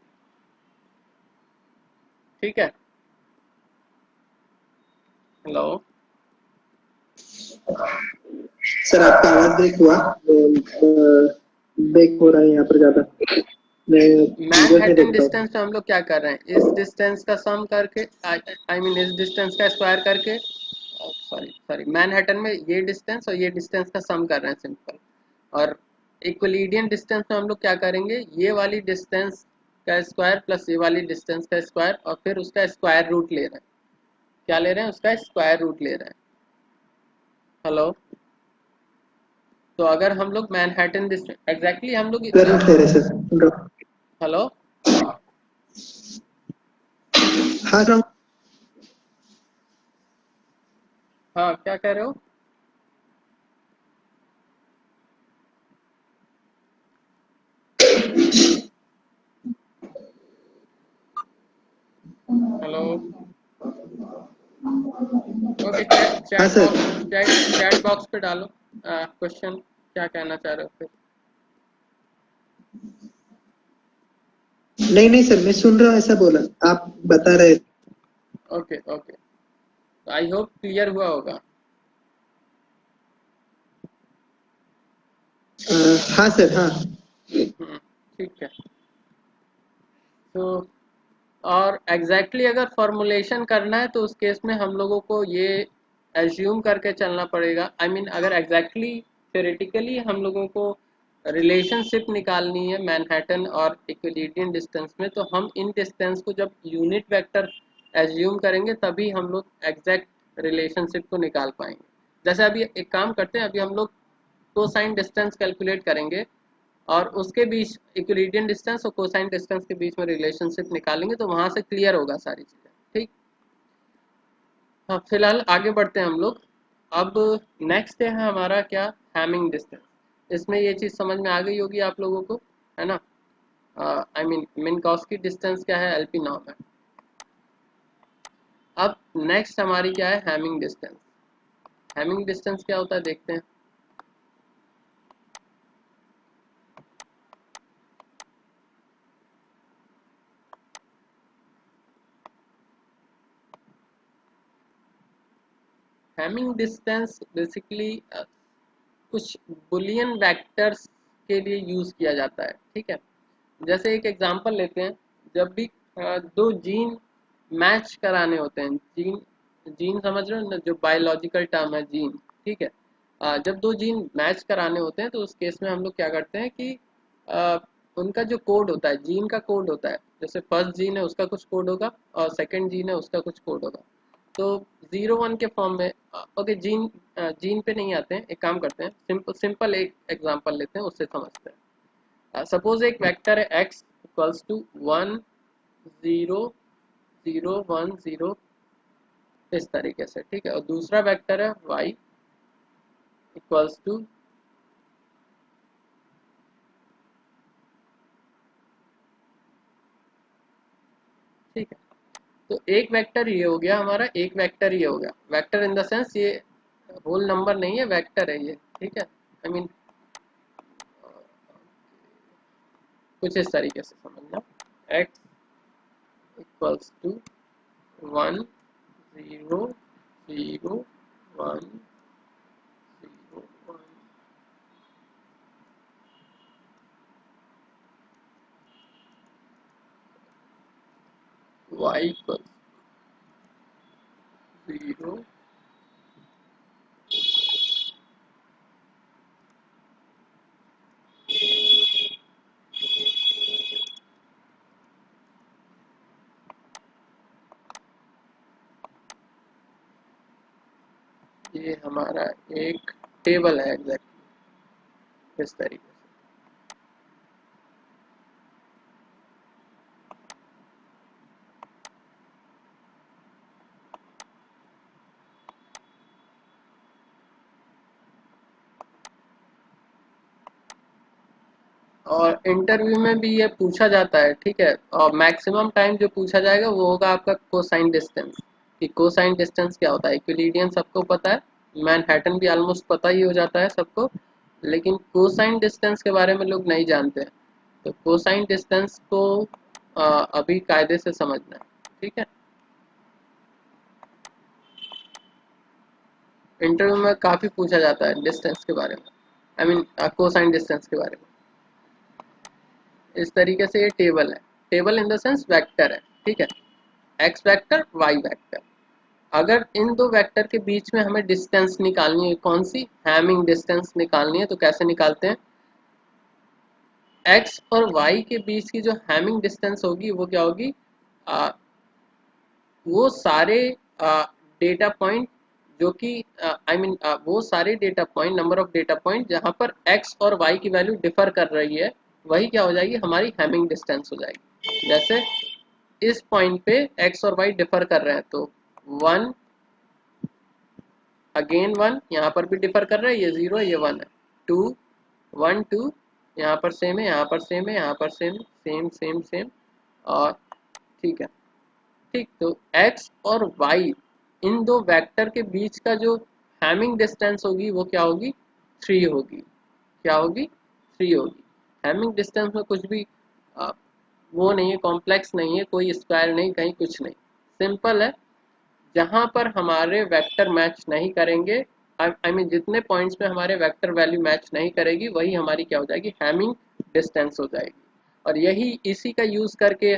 ठीक है, हेलो। सर आपका आवाज ब्रेक हुआ, ब्रेक हो रहा है यहाँ पर ज्यादा। मैं वीडियो नहीं मैनहट्टन देख रहा हूँ। डिस्टेंस में हम लोग क्या कर रहे हैं, इस डिस्टेंस का सम करके, आई मीन इस डिस्टेंस का स्क्वायर करके, सॉरी सॉरी, मैनहट्टन में ये डिस्टेंस और ये डिस्टेंस का सम कर रहे हैं, सिंपल। और इक्वलिडियन डिस्टेंस में हम लोग क्या करेंगे, ये वाली डिस्टेंस का स्क्वायर प्लस ये वाली डिस्टेंस का स्क्वायर और फिर उसका स्क्वायर रूट ले रहे हैं। क्या ले रहे हैं, उसका स्क्वायर रूट ले रहे हैं। हेलो। तो अगर हम लोग मैनहट्टन डिस्टेंस एग्जैक्टली हम लोग करंट ले रहे सर, सुन रहा हूँ। हेलो। हाँ सर। हाँ, क्या कह रहे हो। हेलो। ओके, चैट हाँ chat sir. Box, chat box पे डालो क्वेश्चन, क्या कहना चाह रहे हो फिर। नहीं नहीं सर, मैं सुन रहा हूँ, ऐसा बोला आप बता रहे। Okay okay, I hope clear हुआ होगा। हाँ सर, हाँ। ठीक है। तो और एग्जैक्टली अगर फॉर्मुलेशन करना है तो उस केस में हम लोगों को ये एज्यूम करके चलना पड़ेगा, आई मीन अगर एग्जैक्टली थ्योरेटिकली हम लोगों को रिलेशनशिप निकालनी है मैनहट्टन और इक्विलिडियन डिस्टेंस में, तो हम इन डिस्टेंस को जब यूनिट वेक्टर एज्यूम करेंगे तभी हम लोग एग्जैक्ट रिलेशनशिप को निकाल पाएंगे। जैसे अभी एक काम करते हैं, अभी हम लोग कोसाइन डिस्टेंस कैलकुलेट करेंगे और उसके बीच इक्विलिडियन डिस्टेंस और कोसाइन डिस्टेंस के बीच में रिलेशनशिप निकालेंगे, तो वहां से क्लियर होगा सारी चीजें। ठीक। हाँ, फिलहाल आगे बढ़ते हैं हम लोग। अब नेक्स्ट है हमारा क्या, हैमिंग डिस्टेंस। इसमें ये चीज समझ में आ गई होगी आप लोगों को, है ना। आई मीन मिन्कॉस्की डिस्टेंस क्या है, एलपी नॉर्म है। अब नेक्स्ट हमारी क्या है, हैमिंग डिस्टेंस। हैमिंग डिस्टेंस क्या होता है देखते हैं। हैमिंग डिस्टेंस बेसिकली कुछ बुलियन वेक्टर्स के लिए यूज किया जाता है। ठीक है, जैसे एक एग्जांपल लेते हैं, जब भी दो जीन मैच कराने होते हैं, जीन, जीन समझ रहे हो ना, जो बायोलॉजिकल टर्म है जीन। ठीक है, जब दो जीन मैच कराने होते हैं तो उस केस में हम लोग क्या करते हैं कि अ, उनका जो कोड होता है, जीन का कोड होता है, जैसे फर्स्ट जीन है उसका कुछ कोड होगा और सेकंड जीन है उसका कुछ कोड होगा। तो 0 1 के फॉर्म में, ओके, जीन जीन पे नहीं आते हैं, एक काम करते हैं, सिंपल सिंपल एक एग्जांपल लेते हैं, उससे समझते हैं। सपोज एक वेक्टर है x इक्वल्स टू 1 0 0 1 0, इस तरीके से। ठीक है, और दूसरा वेक्टर है y इक्वल्स टू, ठीक है, तो एक वेक्टर ये हो गया हमारा, एक वेक्टर ये हो गया। वेक्टर इन द सेंस ये होल नंबर नहीं है, वेक्टर है ये। ठीक है, आई मीन कुछ इस तरीके से समझना, x equals to 1 0 0 1 0 1, y equals 0, ये हमारा एक टेबल है एग्जैक्टली इस तरीके से। और इंटरव्यू में भी ये पूछा जाता है, ठीक है। और मैक्सिमम टाइम जो पूछा जाएगा वो होगा आपका कोसाइन डिस्टेंस, कि कोसाइन डिस्टेंस क्या होता है। यूक्लिडियन सबको पता है, मैनहट्टन भी ऑलमोस्ट पता ही हो जाता है सबको, लेकिन कोसाइन डिस्टेंस के बारे में लोग नहीं जानते हैं। तो कोसाइन डिस्टेंस को अभी कायदे से समझना है, ठीक है। इंटरव्यू में काफ़ी पूछा जाता है डिस्टेंस के बारे में, आई मीन कोसाइन डिस्टेंस के बारे में। इस तरीके से ये टेबल है, table in the sense vector है, ठीक है। X vector, Y vector. अगर इन दो वेक्टर के बीच में हमें डिस्टेंस निकालनी है, कौन सी, हैमिंग डिस्टेंस निकालनी है, तो कैसे निकालते हैं। एक्स और वाई के बीच की जो हैमिंग डिस्टेंस होगी वो क्या होगी, वो सारे डेटा पॉइंट जो कि आई मीन वो सारे data point, number of data point जहां पर एक्स और वाई की वैल्यू डिफर कर रही है, वही क्या हो जाएगी, हमारी हैमिंग डिस्टेंस हो जाएगी। जैसे इस पॉइंट पे एक्स और वाई डिफर कर रहे हैं, तो 1 अगेन 1, यहाँ पर भी डिफर कर रहा है, ये 0 है, ये 1 है। 2 1 2, यहाँ पर सेम है, यहाँ पर सेम है, यहाँ पर सेम सेम सेम सेम, और ठीक है, ठीक। तो x और y इन दो वेक्टर के बीच का जो हैमिंग डिस्टेंस होगी वो क्या होगी, 3 होगी। क्या होगी, 3 होगी। हैमिंग डिस्टेंस में कुछ भी वो नहीं है, कॉम्प्लेक्स नहीं है, कोई स्क्वायर नहीं, कहीं कुछ नहीं, सिंपल है। जहां पर हमारे वेक्टर मैच नहीं करेंगे, आई मीन जितने पॉइंट्स में हमारे वेक्टर वैल्यू मैच नहीं करेगी, वही हमारी क्या हो जाएगी, हैमिंग डिस्टेंस हो जाएगी। और यही इसी का यूज़ करके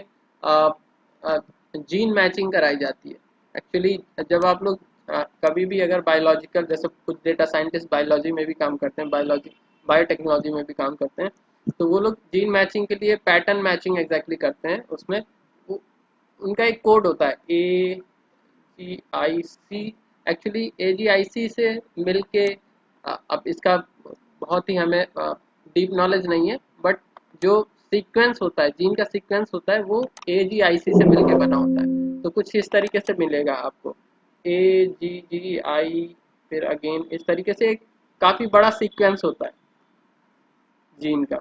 जीन मैचिंग कराई जाती है। एक्चुअली जब आप लोग कभी भी अगर बायोलॉजिकल, जैसे कुछ डेटा साइंटिस्ट बायोलॉजी में भी काम करते हैं, बायोटेक्नोलॉजी में भी काम करते हैं, तो वो लोग जीन मैचिंग के लिए पैटर्न मैचिंग एग्जैक्टली करते हैं। उसमें उनका एक कोड होता है AGIC। एक्चुअली AGIC से मिलके अब इसका बहुत ही हमें डीप नॉलेज नहीं है, बट जो सीक्वेंस होता है, जीन का सीक्वेंस होता है, वो AGIC से मिलके बना होता है। तो कुछ इस तरीके से मिलेगा आपको, AGGI, फिर अगेन इस तरीके से एक काफ़ी बड़ा सीक्वेंस होता है जीन का।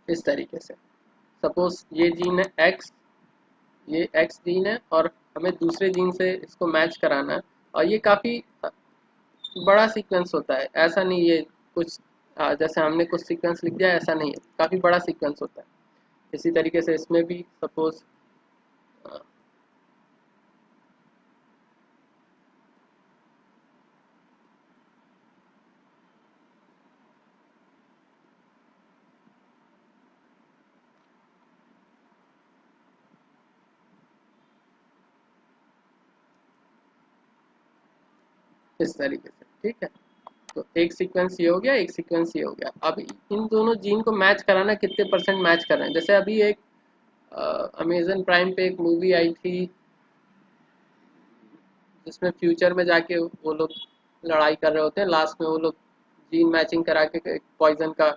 इस तरीके से सपोज ये जीन है एक्स, ये एक्स जीन है, और हमें दूसरे जीन से इसको मैच कराना है, और ये काफ़ी बड़ा सीक्वेंस होता है। ऐसा नहीं ये कुछ जैसे हमने कुछ सीक्वेंस लिख दिया, ऐसा नहीं है, काफ़ी बड़ा सीक्वेंस होता है। इसी तरीके से इसमें भी सपोज इस तरीके से, ठीक है। तो एक सीक्वेंस ये हो गया, एक सीक्वेंस ये हो गया। अब इन दोनों जीन को मैच कराना, कितने परसेंट मैच कर रहे हैं। जैसे अभी एक अमेजन प्राइम पे एक मूवी आई थी, जिसमें फ्यूचर में जाके वो लोग लड़ाई कर रहे होते हैं, लास्ट में वो लोग जीन मैचिंग करा के एक पॉइजन का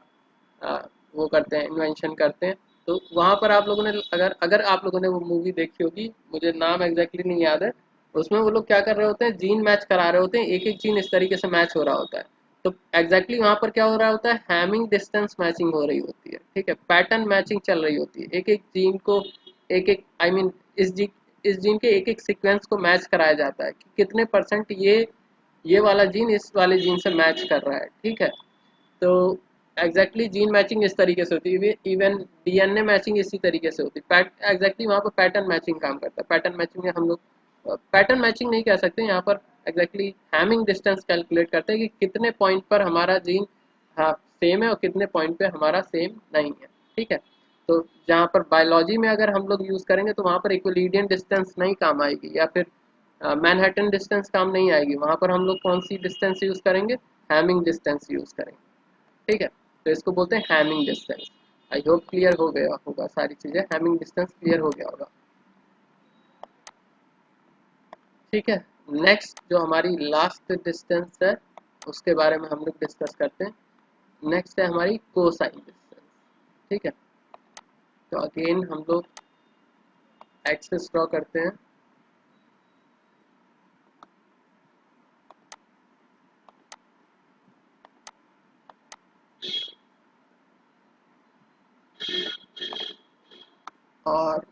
वो करते हैं, इन्वेंशन करते हैं। तो वहाँ पर आप लोगों ने, अगर अगर आप लोगों ने वो मूवी देखी होगी, मुझे नाम एग्जैक्टली नहीं याद है, उसमें वो लोग क्या कर रहे होते हैं, जीन मैच करा रहे होते हैं, एक एक जीन इस तरीके से मैच हो रहा होता है। तो एग्जैक्टली वहाँ पर क्या हो रहा होता है, हैमिंग डिस्टेंस मैचिंग हो रही होती है, ठीक है, पैटर्न मैचिंग चल रही होती है। एक एक जीन को, एक एक आई मीन इस जीन के एक एक सीक्वेंस को मैच कराया जाता है कि कितने परसेंट ये वाला जीन इस वाले जीन से मैच कर रहा है, ठीक है। तो एग्जैक्टली जीन मैचिंग इस तरीके से होती है, इवन डीएनए मैचिंग इसी तरीके से होती है। एग्जैक्टली वहाँ पर पैटर्न मैचिंग काम करता है। पैटर्न मैचिंग में हम लोग पैटर्न मैचिंग नहीं कह सकते, यहाँ पर एग्जैक्टली हैमिंग डिस्टेंस कैलकुलेट करते हैं कि कितने पॉइंट पर हमारा जीन हाँ सेम है और कितने पॉइंट पे हमारा सेम नहीं है, ठीक है। तो जहाँ पर बायोलॉजी में अगर हम लोग यूज़ करेंगे, तो वहाँ पर इक्विलिडियन डिस्टेंस नहीं काम आएगी, या फिर मैनहट्टन डिस्टेंस काम नहीं आएगी। वहाँ पर हम लोग कौन सी डिस्टेंस यूज़ करेंगे, हैमिंग डिस्टेंस यूज़ करेंगे, ठीक है। तो इसको बोलते हैं Hamming distance. I hope clear हो गया होगा सारी चीज़ें, हैमिंग डिस्टेंस क्लियर हो गया होगा, ठीक है। नेक्स्ट जो हमारी लास्ट डिस्टेंस है, उसके बारे में हम लोग डिस्कस करते हैं। नेक्स्ट है हमारी कोसाइन डिस्टेंस, ठीक है। तो अगेन हम लोग एक्सिस ड्रॉ करते हैं। और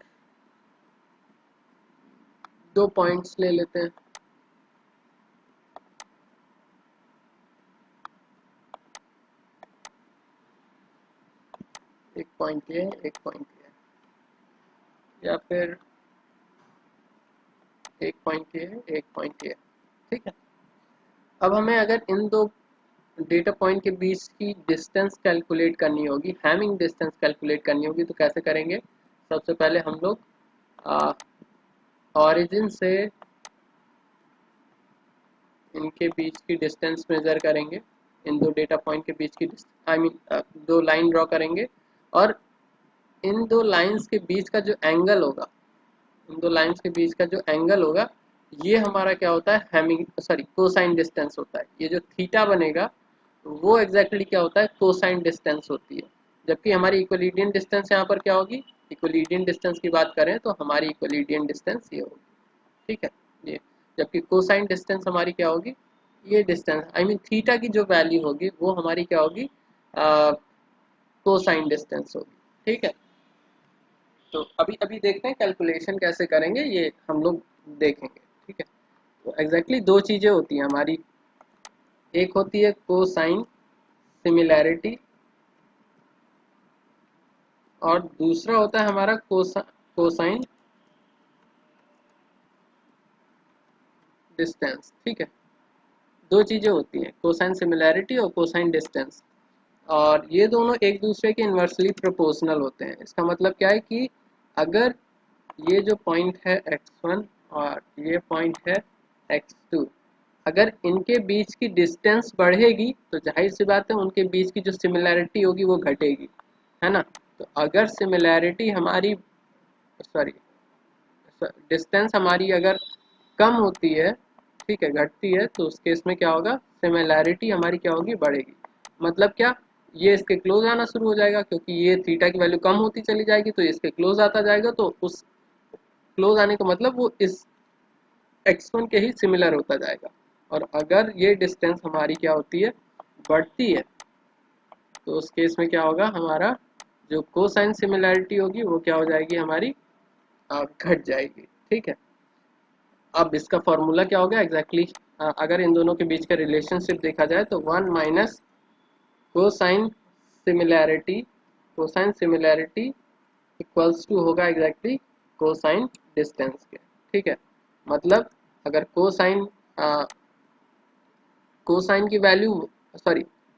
2 पॉइंट्स ले लेते हैं। एक पॉइंट ये, एक पॉइंट ये, या फिर एक पॉइंट ये, एक पॉइंट ये। ठीक है, अब हमें अगर इन दो डेटा पॉइंट के बीच की डिस्टेंस कैलकुलेट करनी होगी, हैमिंग डिस्टेंस कैलकुलेट करनी होगी, तो कैसे करेंगे? सबसे पहले हम लोग ऑरिजिन से इनके बीच की डिस्टेंस मेजर करेंगे, इन दो डेटा पॉइंट के बीच की दो लाइन ड्रॉ करेंगे, और इन दो लाइंस के बीच का जो एंगल होगा, इन दो लाइंस के बीच का जो एंगल होगा, ये हमारा क्या होता है? हैमिंग कोसाइन डिस्टेंस होता है। ये जो थीटा बनेगा वो एग्जैक्टली क्या होता है? कोसाइन डिस्टेंस होती है। जबकि हमारी इक्विलिडियन डिस्टेंस यहाँ पर क्या होगी? इक्विलिडियन डिस्टेंस की बात करें तो हमारी इक्विलिडियन डिस्टेंस ये होगी। ठीक है, ये। जबकि कोसाइन डिस्टेंस हमारी क्या होगी? ये डिस्टेंस थीटा की जो वैल्यू होगी वो हमारी क्या होगी? कोसाइन डिस्टेंस होगी। ठीक है, तो अभी अभी देखते हैं कैलकुलेशन कैसे करेंगे, ये हम लोग देखेंगे। ठीक है, तो एग्जैक्टली दो चीज़ें होती हैं हमारी, एक होती है कोसाइन सिमिलैरिटी और दूसरा होता है हमारा कोसाइन डिस्टेंस। ठीक है, दो चीज़ें होती हैं, कोसाइन सिमिलैरिटी और कोसाइन डिस्टेंस, और ये दोनों एक दूसरे के इन्वर्सली प्रोपोर्शनल होते हैं। इसका मतलब क्या है कि अगर ये जो पॉइंट है x1 और ये पॉइंट है x2, अगर इनके बीच की डिस्टेंस बढ़ेगी तो जाहिर सी बात है उनके बीच की जो सिमिलैरिटी होगी वो घटेगी, है ना? तो अगर सिमिलैरिटी हमारी सॉरी डिस्टेंस हमारी अगर कम होती है, ठीक है, घटती है, तो उस केस में क्या होगा? सिमिलैरिटी हमारी क्या होगी? बढ़ेगी। मतलब क्या? ये इसके क्लोज आना शुरू हो जाएगा, क्योंकि ये थीटा की वैल्यू कम होती चली जाएगी तो इसके क्लोज आता जाएगा, तो उस क्लोज आने का मतलब वो इस x1 के ही सिमिलर होता जाएगा। और अगर ये डिस्टेंस हमारी क्या होती है? बढ़ती है, तो उस केस में क्या होगा? हमारा जो कोसाइन सिमिलैरिटी होगी वो क्या हो जाएगी? हमारी घट जाएगी। ठीक है, अब इसका फॉर्मूला क्या होगा एग्जैक्टली? अगर इन दोनों के बीच का रिलेशनशिप देखा जाए तो 1 minus cosine similarity, cosine similarity equals to होगा एग्जैक्टली कोसाइन डिस्टेंस के। ठीक है, मतलब अगर कोसाइन की वैल्यू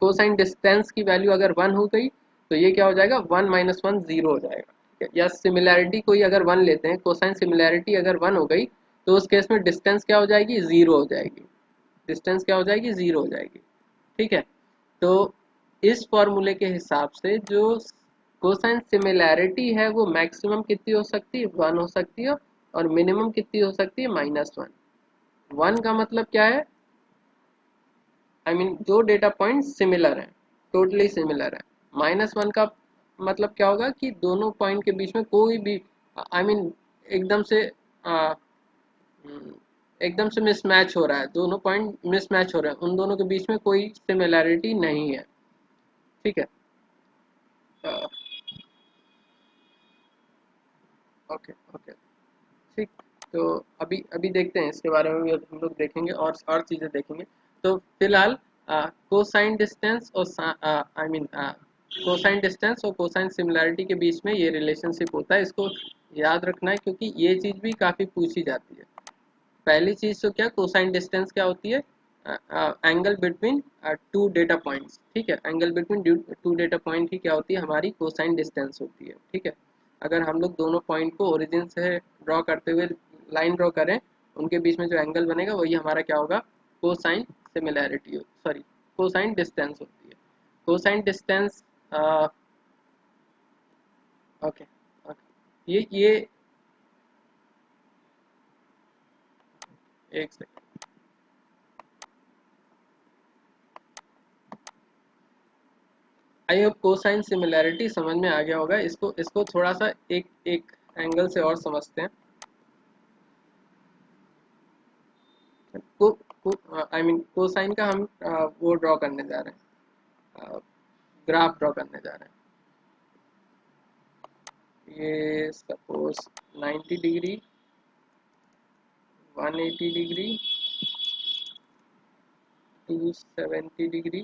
कोसाइन डिस्टेंस की वैल्यू अगर 1 हो गई तो ये क्या हो जाएगा? 1 माइनस 1 0 हो जाएगा। ठीक है, या सिमिलैरिटी कोई अगर 1 लेते हैं, कोसाइन सिमिलैरिटी अगर 1 हो गई तो उस केस में डिस्टेंस क्या हो जाएगी? 0 हो जाएगी। डिस्टेंस क्या हो जाएगी? 0 हो जाएगी। ठीक है, तो इस फॉर्मूले के हिसाब से जो कोसाइन सिमिलैरिटी है वो मैक्सिमम कितनी हो सकती है? 1 हो सकती है, और मिनिमम कितनी हो सकती है? -1। 1 का मतलब क्या है? दो डेटा पॉइंट सिमिलर हैं, टोटली सिमिलर है। -1 का मतलब क्या होगा? कि दोनों पॉइंट के बीच में कोई भी एकदम से आ, हम्म, एकदम से मिसमैच हो रहा है, दोनों पॉइंट मिसमैच हो रहे हैं, उन दोनों के बीच में कोई सिमिलैरिटी नहीं है। ठीक है, ओके ओके, ठीक। तो अभी अभी देखते हैं इसके बारे में भी, हम लोग देखेंगे और चीज़ें देखेंगे। तो फिलहाल कोसाइन डिस्टेंस और कोसाइन डिस्टेंस और कोसाइन सिमिलैरिटी के बीच में ये रिलेशनशिप होता है, इसको याद रखना है क्योंकि ये चीज़ भी काफ़ी पूछी जाती है। पहली चीज़ तो क्या, कोसाइन डिस्टेंस क्या होती है? Angle between two data points. ठीक है, angle between two data point ही क्या होती है? हमारी कोसाइन डिस्टेंस होती है। ठीक है, अगर हम लोग दोनों पॉइंट को ओरिजिन से ड्रॉ करते हुए लाइन ड्रॉ करें, उनके बीच में जो एंगल बनेगा वही हमारा क्या होगा? Cosine similarity sorry cosine distance होती है। कोसाइन डिस्टेंस ओके ओके, ये एक second, I hope cosine similarity समझ में आ गया होगा। इसको इसको थोड़ा सा एक एक एंगल से और समझते हैं। को, कोसाइन का हम वो ड्रॉ करने जा रहे हैं, ग्राफ ड्रॉ करने जा रहे हैं। ये सपोज 90 डिग्री, 180 डिग्री, 270 डिग्री,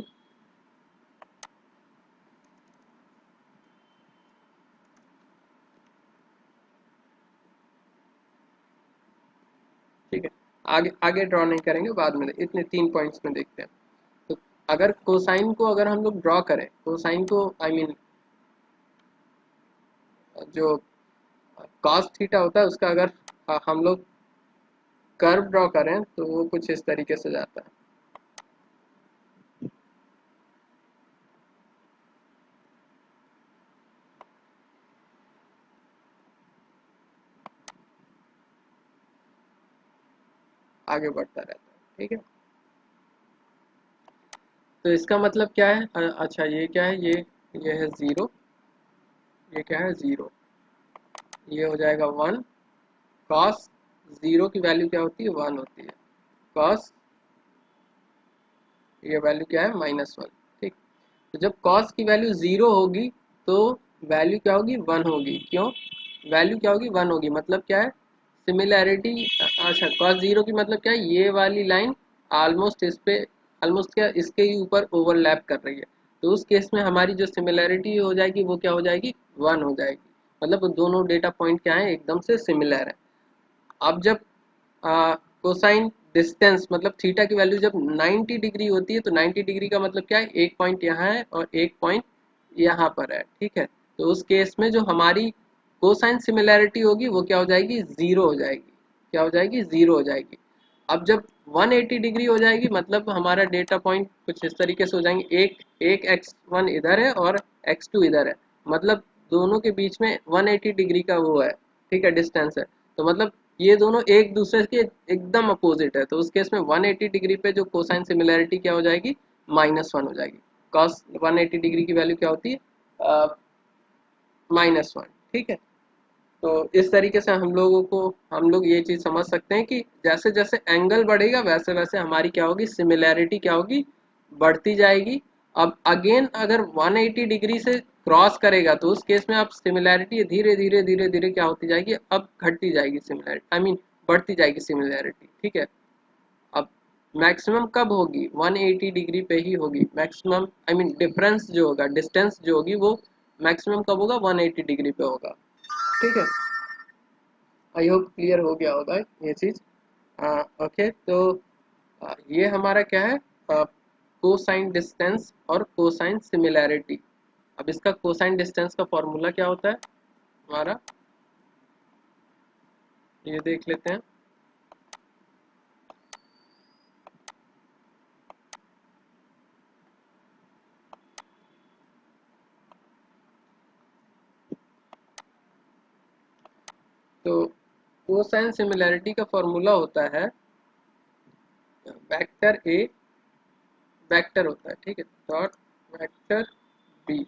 ठीक है। आगे आगे ड्रॉ नहीं करेंगे, बाद में इतने 3 पॉइंट्स में देखते हैं। तो अगर कोसाइन को अगर हम लोग ड्रॉ करें, कोसाइन को आई मीन जो कॉस थीटा होता है उसका अगर हम लोग कर्व ड्रॉ करें तो वो कुछ इस तरीके से जाता है। आगे बढ़ता रहता है, ठीक है। तो इसका मतलब क्या है? अच्छा ये क्या है? ये है 0, ये क्या है? 0, ये हो जाएगा 1। कॉस 0 की वैल्यू क्या होती है? 1 होती है। कॉस ये वैल्यू क्या है? -1, ठीक। तो जब कॉस की वैल्यू 0 होगी तो वैल्यू क्या होगी? 1 होगी। क्यों? वैल्यू क्या होगी? 1 होगी। मतलब क्या है? सिमिलैरिटी। अच्छा, कॉस 0 की मतलब क्या है? ये वाली लाइन ऑलमोस्ट इस पे, ऑलमोस्ट क्या इसके ही ऊपर ओवरलैप कर रही है। तो उस केस में हमारी जो सिमिलैरिटी हो जाएगी वो क्या हो जाएगी? 1 हो जाएगी। मतलब वो दोनों डेटा पॉइंट क्या है? एकदम से सिमिलर है। अब जब कोसाइन डिस्टेंस मतलब थीटा की वैल्यू जब 90 डिग्री होती है तो 90 डिग्री का मतलब क्या है? एक पॉइंट यहाँ है और एक पॉइंट यहाँ पर है, ठीक है। तो उस केस में जो हमारी कोसाइन सिमिलैरिटी होगी वो क्या हो जाएगी? 0 हो जाएगी। क्या हो जाएगी? 0 हो जाएगी। अब जब 180 डिग्री हो जाएगी मतलब हमारा डेटा पॉइंट कुछ इस तरीके से हो जाएंगे। एक x1 इधर है और x2 इधर है, मतलब दोनों के बीच में 180 डिग्री का वो है, ठीक है, डिस्टेंस है। तो मतलब ये दोनों एक दूसरे के एकदम अपोजिट है। तो उस केस में 180 डिग्री पे जो कोसाइन सिमिलैरिटी क्या हो जाएगी? -1 हो जाएगी। cos 180 डिग्री की वैल्यू क्या होती है? -1, ठीक है। तो इस तरीके से हम लोग ये चीज समझ सकते हैं कि जैसे जैसे एंगल बढ़ेगा वैसे वैसे हमारी क्या होगी? सिमिलैरिटी क्या होगी? बढ़ती जाएगी। अब अगेन अगर 180 डिग्री से क्रॉस करेगा तो उस केस में अब सिमिलैरिटी धीरे धीरे धीरे धीरे क्या होती जाएगी? अब घटती जाएगी सिमिलैरिटी, आई मीन बढ़ती जाएगी सिमिलैरिटी, ठीक है। अब मैक्सिमम कब होगी? 180 डिग्री पे ही होगी मैक्सिमम, आई मीन डिफरेंस जो होगा, डिस्टेंस जो होगी वो मैक्सिमम कब होगा? 180 डिग्री पे होगा, ठीक है। आई होप क्लियर हो गया होगा ये चीज। ओके, तो ये हमारा क्या है? कोसाइन डिस्टेंस और कोसाइन सिमिलैरिटी। अब इसका कोसाइन डिस्टेंस का फॉर्मूला क्या होता है हमारा? ये देख लेते हैं। तो कोसाइन सिमिलैरिटी का फॉर्मूला होता है वेक्टर ए, वेक्टर होता है, ठीक है, dot vector B.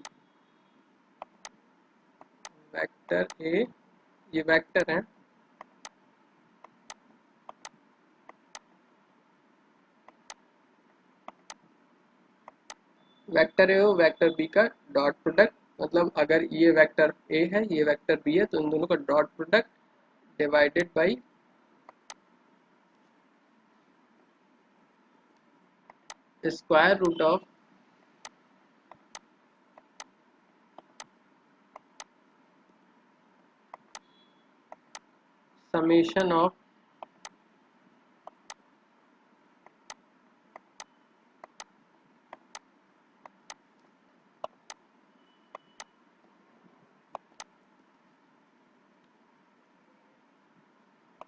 Vector A, ये वेक्टर है, वेक्टर ए हो वेक्टर बी का डॉट प्रोडक्ट। मतलब अगर ये वेक्टर ए है ये वेक्टर बी है तो इन दोनों का dot product divided by square root of summation of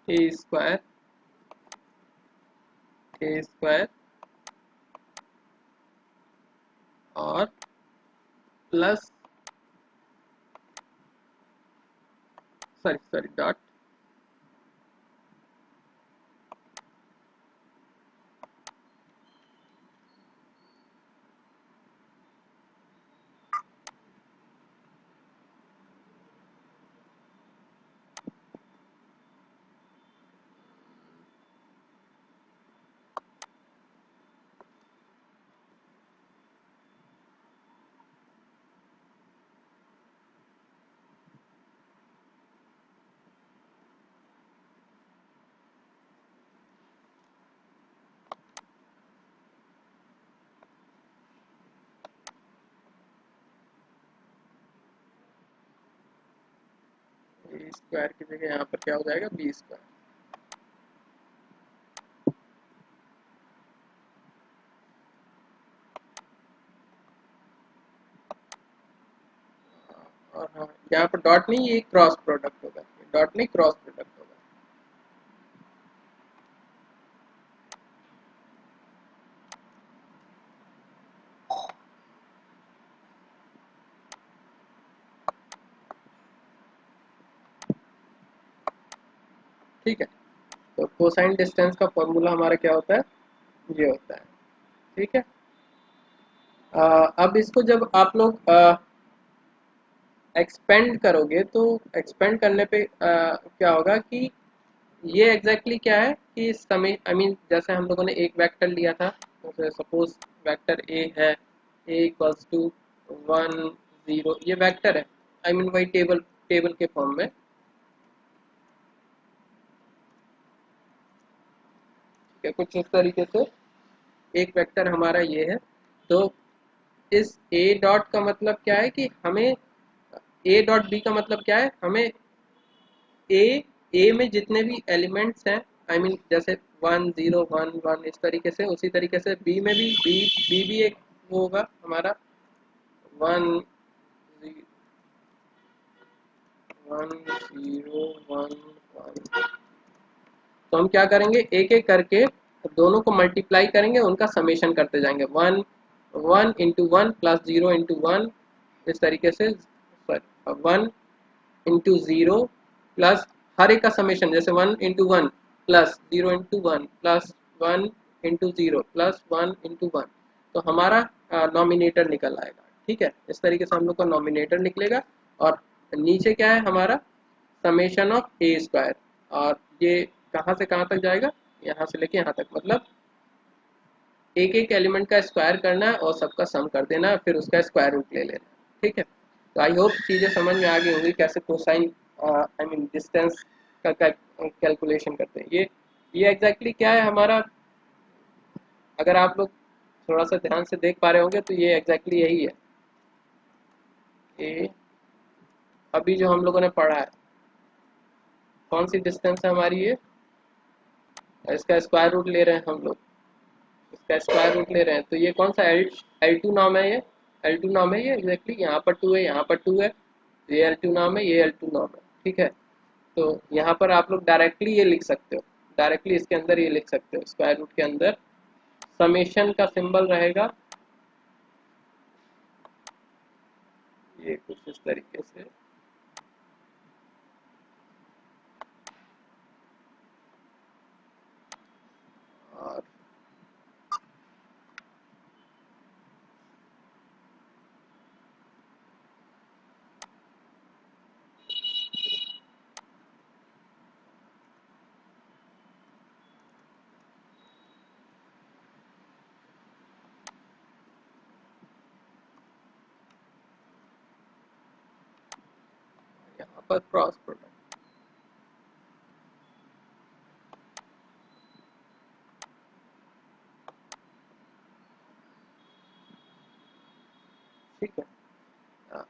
A square और plus sorry sorry dot square की जगह यहाँ पर क्या हो जाएगा, बी स्क्वायर। और हाँ, यहाँ पर डॉट नहीं, ये क्रॉस प्रोडक्ट होगा, डॉट नहीं क्रॉस प्रोडक्ट होगा। ठीक है, तो कोसाइन डिस्टेंस का फॉर्मूला हमारा क्या होता है, ये होता है। ठीक है, अब इसको जब आप लोग एक्सपेंड करोगे तो एक्सपेंड करने पे क्या होगा कि ये एग्जैक्टली क्या है कि इस समय आई मीन जैसे हम लोगों ने एक वेक्टर लिया था, तो सपोज वेक्टर ए है, ए इक्वल्स टू 1 0, ये वेक्टर है, आई मीन वही टेबल टेबल के फॉर्म में। ठीक है, कुछ इस तरीके से एक वेक्टर हमारा ये है। तो इस ए डॉट का मतलब क्या है कि हमें ए डॉट बी का मतलब क्या है, हमें ए में जितने भी एलिमेंट्स हैं, आई मीन जैसे 1 0 1 1 इस तरीके से, उसी तरीके से बी में भी बी भी एक वो होगा हमारा 1 0 1 1। तो हम क्या करेंगे, एक एक करके दोनों को मल्टीप्लाई करेंगे, उनका समेशन करते जाएंगे, 1 1 × 1 प्लस 0 × 1 इस तरीके से, 1 × 0 प्लस हर एक का समेशन, जैसे 1 × 1 प्लस 0 × 1 प्लस 1 × 0 प्लस 1 × 1, तो हमारा नॉमिनेटर निकल आएगा। ठीक है, इस तरीके से हम लोग का नॉमिनेटर निकलेगा। और नीचे क्या है हमारा, समेशन ऑफ ए स्क्वायर, और ये कहाँ से कहाँ तक जाएगा, यहाँ से लेके यहाँ तक, मतलब एक एक एलिमेंट का स्क्वायर करना है और सबका सम कर देना है, फिर उसका स्क्वायर रूट ले लेना है। ठीक है, तो आई होप चीज़ें समझ में आ गई होंगी कैसे कोसाइन आई मीन डिस्टेंस का कैलकुलेशन करते हैं। ये एग्जैक्टली क्या है हमारा, अगर आप लोग थोड़ा सा ध्यान से देख पा रहे होंगे तो ये एग्जैक्टली यही है। ये अभी जो हम लोगों ने पढ़ा है, कौन सी डिस्टेंस है हमारी, ये इसका स्क्वायर रूट ले रहे हैं हम लोग, इसका स्क्वायर रूट ले रहे हैं, तो ये कौन सा L2 नाम है, ये L2 नाम है, ये एग्जैक्टली यहाँ पर 2 है, यहाँ पर 2 है, ये L2 नाम है, ये L2 नाम है। ठीक है, तो यहाँ पर आप लोग डायरेक्टली ये लिख सकते हो, डायरेक्टली इसके अंदर ये लिख सकते हो, स्क्वायर रूट के अंदर समेशन का सिंबल रहेगा, ये कुछ इस तरीके से, और यहाँ पर क्रॉस प्रोडक्ट। ठीक है, हाँ,